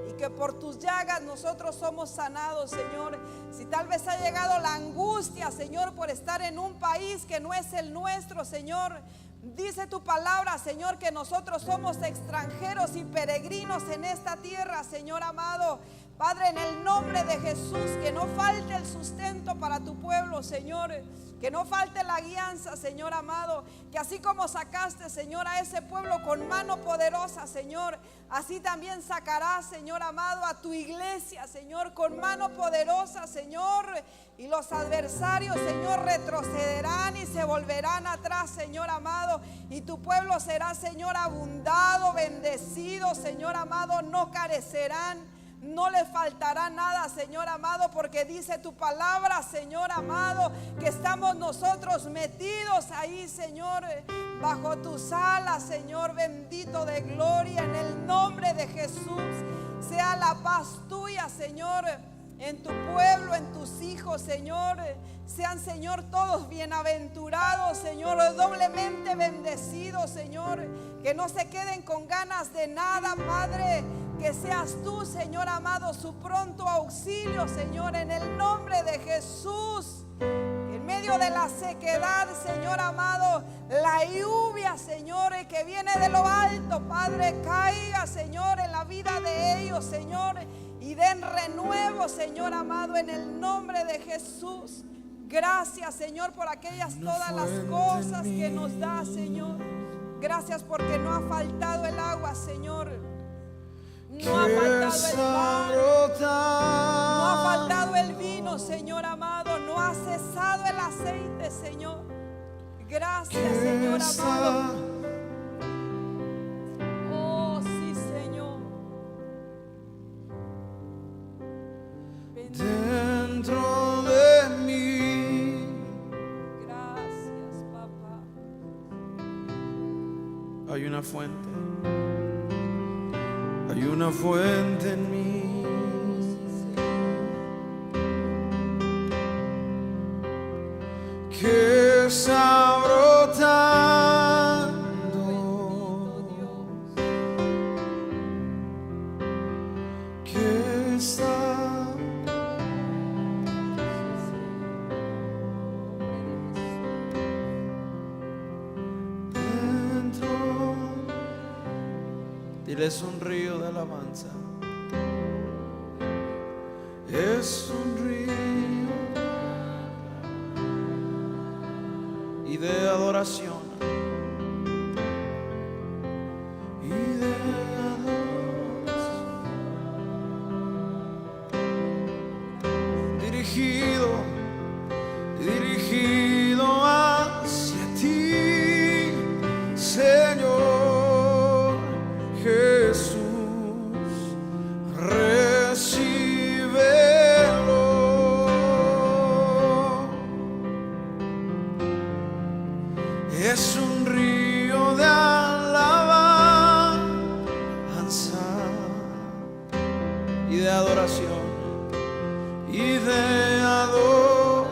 y que por tus llagas nosotros somos sanados, Señor. Si tal vez ha llegado la angustia, Señor, por estar en un país que no es el nuestro, Señor, dice tu palabra, Señor, que nosotros somos extranjeros y peregrinos en esta tierra, Señor amado. Padre, en el nombre de Jesús, que no falte el sustento para tu pueblo, Señor. Que no falte la guianza, Señor amado. Que así como sacaste, Señor, a ese pueblo con mano poderosa, Señor, así también sacarás, Señor amado, a tu iglesia, Señor, con mano poderosa, Señor. Y los adversarios, Señor, retrocederán y se volverán atrás, Señor amado. Y tu pueblo será, Señor, abundado, bendecido, Señor amado. No carecerán. No le faltará nada, Señor amado, porque dice tu palabra, Señor amado, que estamos nosotros metidos ahí, Señor, bajo tus alas, Señor bendito de gloria. En el nombre de Jesús sea la paz tuya, Señor, en tu pueblo, en tus hijos, Señor. Sean, Señor, todos bienaventurados, Señor, doblemente bendecidos, Señor. Que no se queden con ganas de nada, Padre. Que seas tú, Señor amado, su pronto auxilio, Señor, en el nombre de Jesús. En medio de la sequedad, Señor amado, la lluvia, Señor, que viene de lo alto, Padre, caiga, Señor, en la vida de ellos, Señor, y den renuevo, Señor amado, en el nombre de Jesús. Gracias, Señor, por aquellas todas las cosas que nos da, Señor. Gracias porque no ha faltado el agua, Señor. No ha faltado el pan, no ha faltado el vino, Señor amado. No ha cesado el aceite, Señor. Gracias, Señor amado. Oh, sí, Señor. Dentro de mí. Gracias, papá. Hay una fuente. Hay una fuente en mí que está brotando, que está dentro. Dile, es un río de alabanza, es un río y de adoración, y de adoración, dirigido hacia ti, Señor Jesús. Es un río de alabanza y de adoración, y de adoración,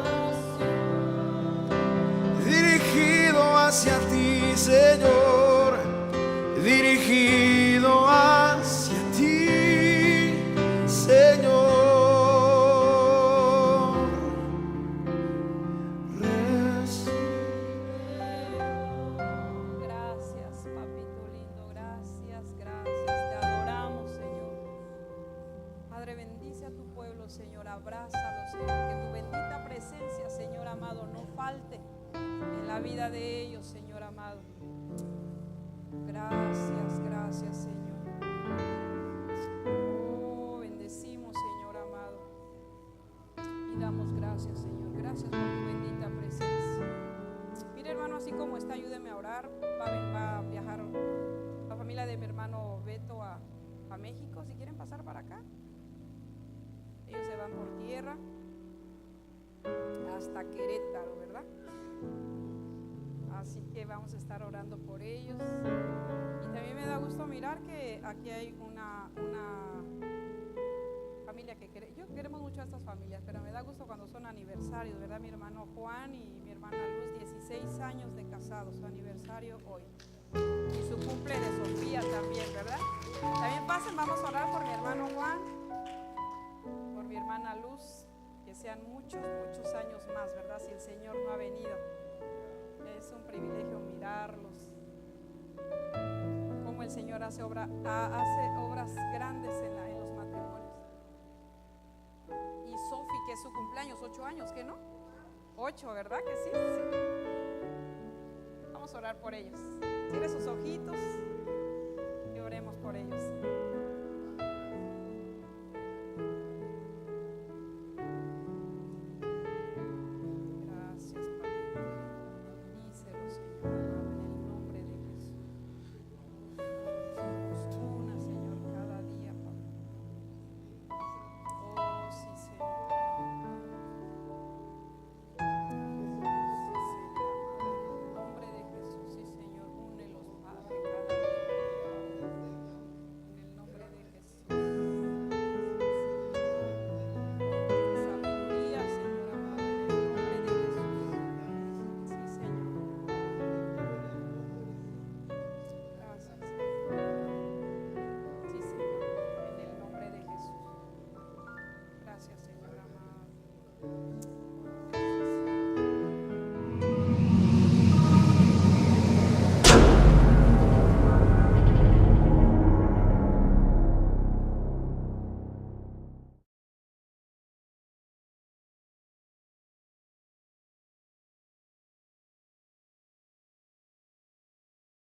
dirigido hacia ti, Señor, dirigido hacia ti, Señor. Señor, abrázalo, Señor, que tu bendita presencia, Señor amado, no falte en la vida de ellos, Señor amado. Gracias, gracias, Señor. Oh, bendecimos, Señor amado, y damos gracias, Señor. Gracias por tu bendita presencia. Mire, hermano, así como está, ayúdeme a orar. Va a viajar la familia de mi hermano Beto a México. Si quieren pasar para acá, ellos se van por tierra hasta Querétaro, ¿verdad? Así que vamos a estar orando por ellos. Y también me da gusto mirar que aquí hay una familia que queremos mucho a estas familias, pero me da gusto cuando son aniversarios, ¿verdad? Mi hermano Juan y mi hermana Luz, 16 años de casados, su aniversario hoy. Y su cumple de Sofía también, ¿verdad? También pasen, vamos a orar por mi hermano Juan, por mi hermana Luz, que sean muchos, muchos años más, ¿verdad? Si el Señor no ha venido. Es un privilegio mirarlos, cómo el Señor hace obras grandes en los matrimonios. es su cumpleaños, 8 años, ¿que no? 8, ¿verdad que sí? Sí. Vamos a orar por ellos. Cierre sus ojitos y oremos por ellos.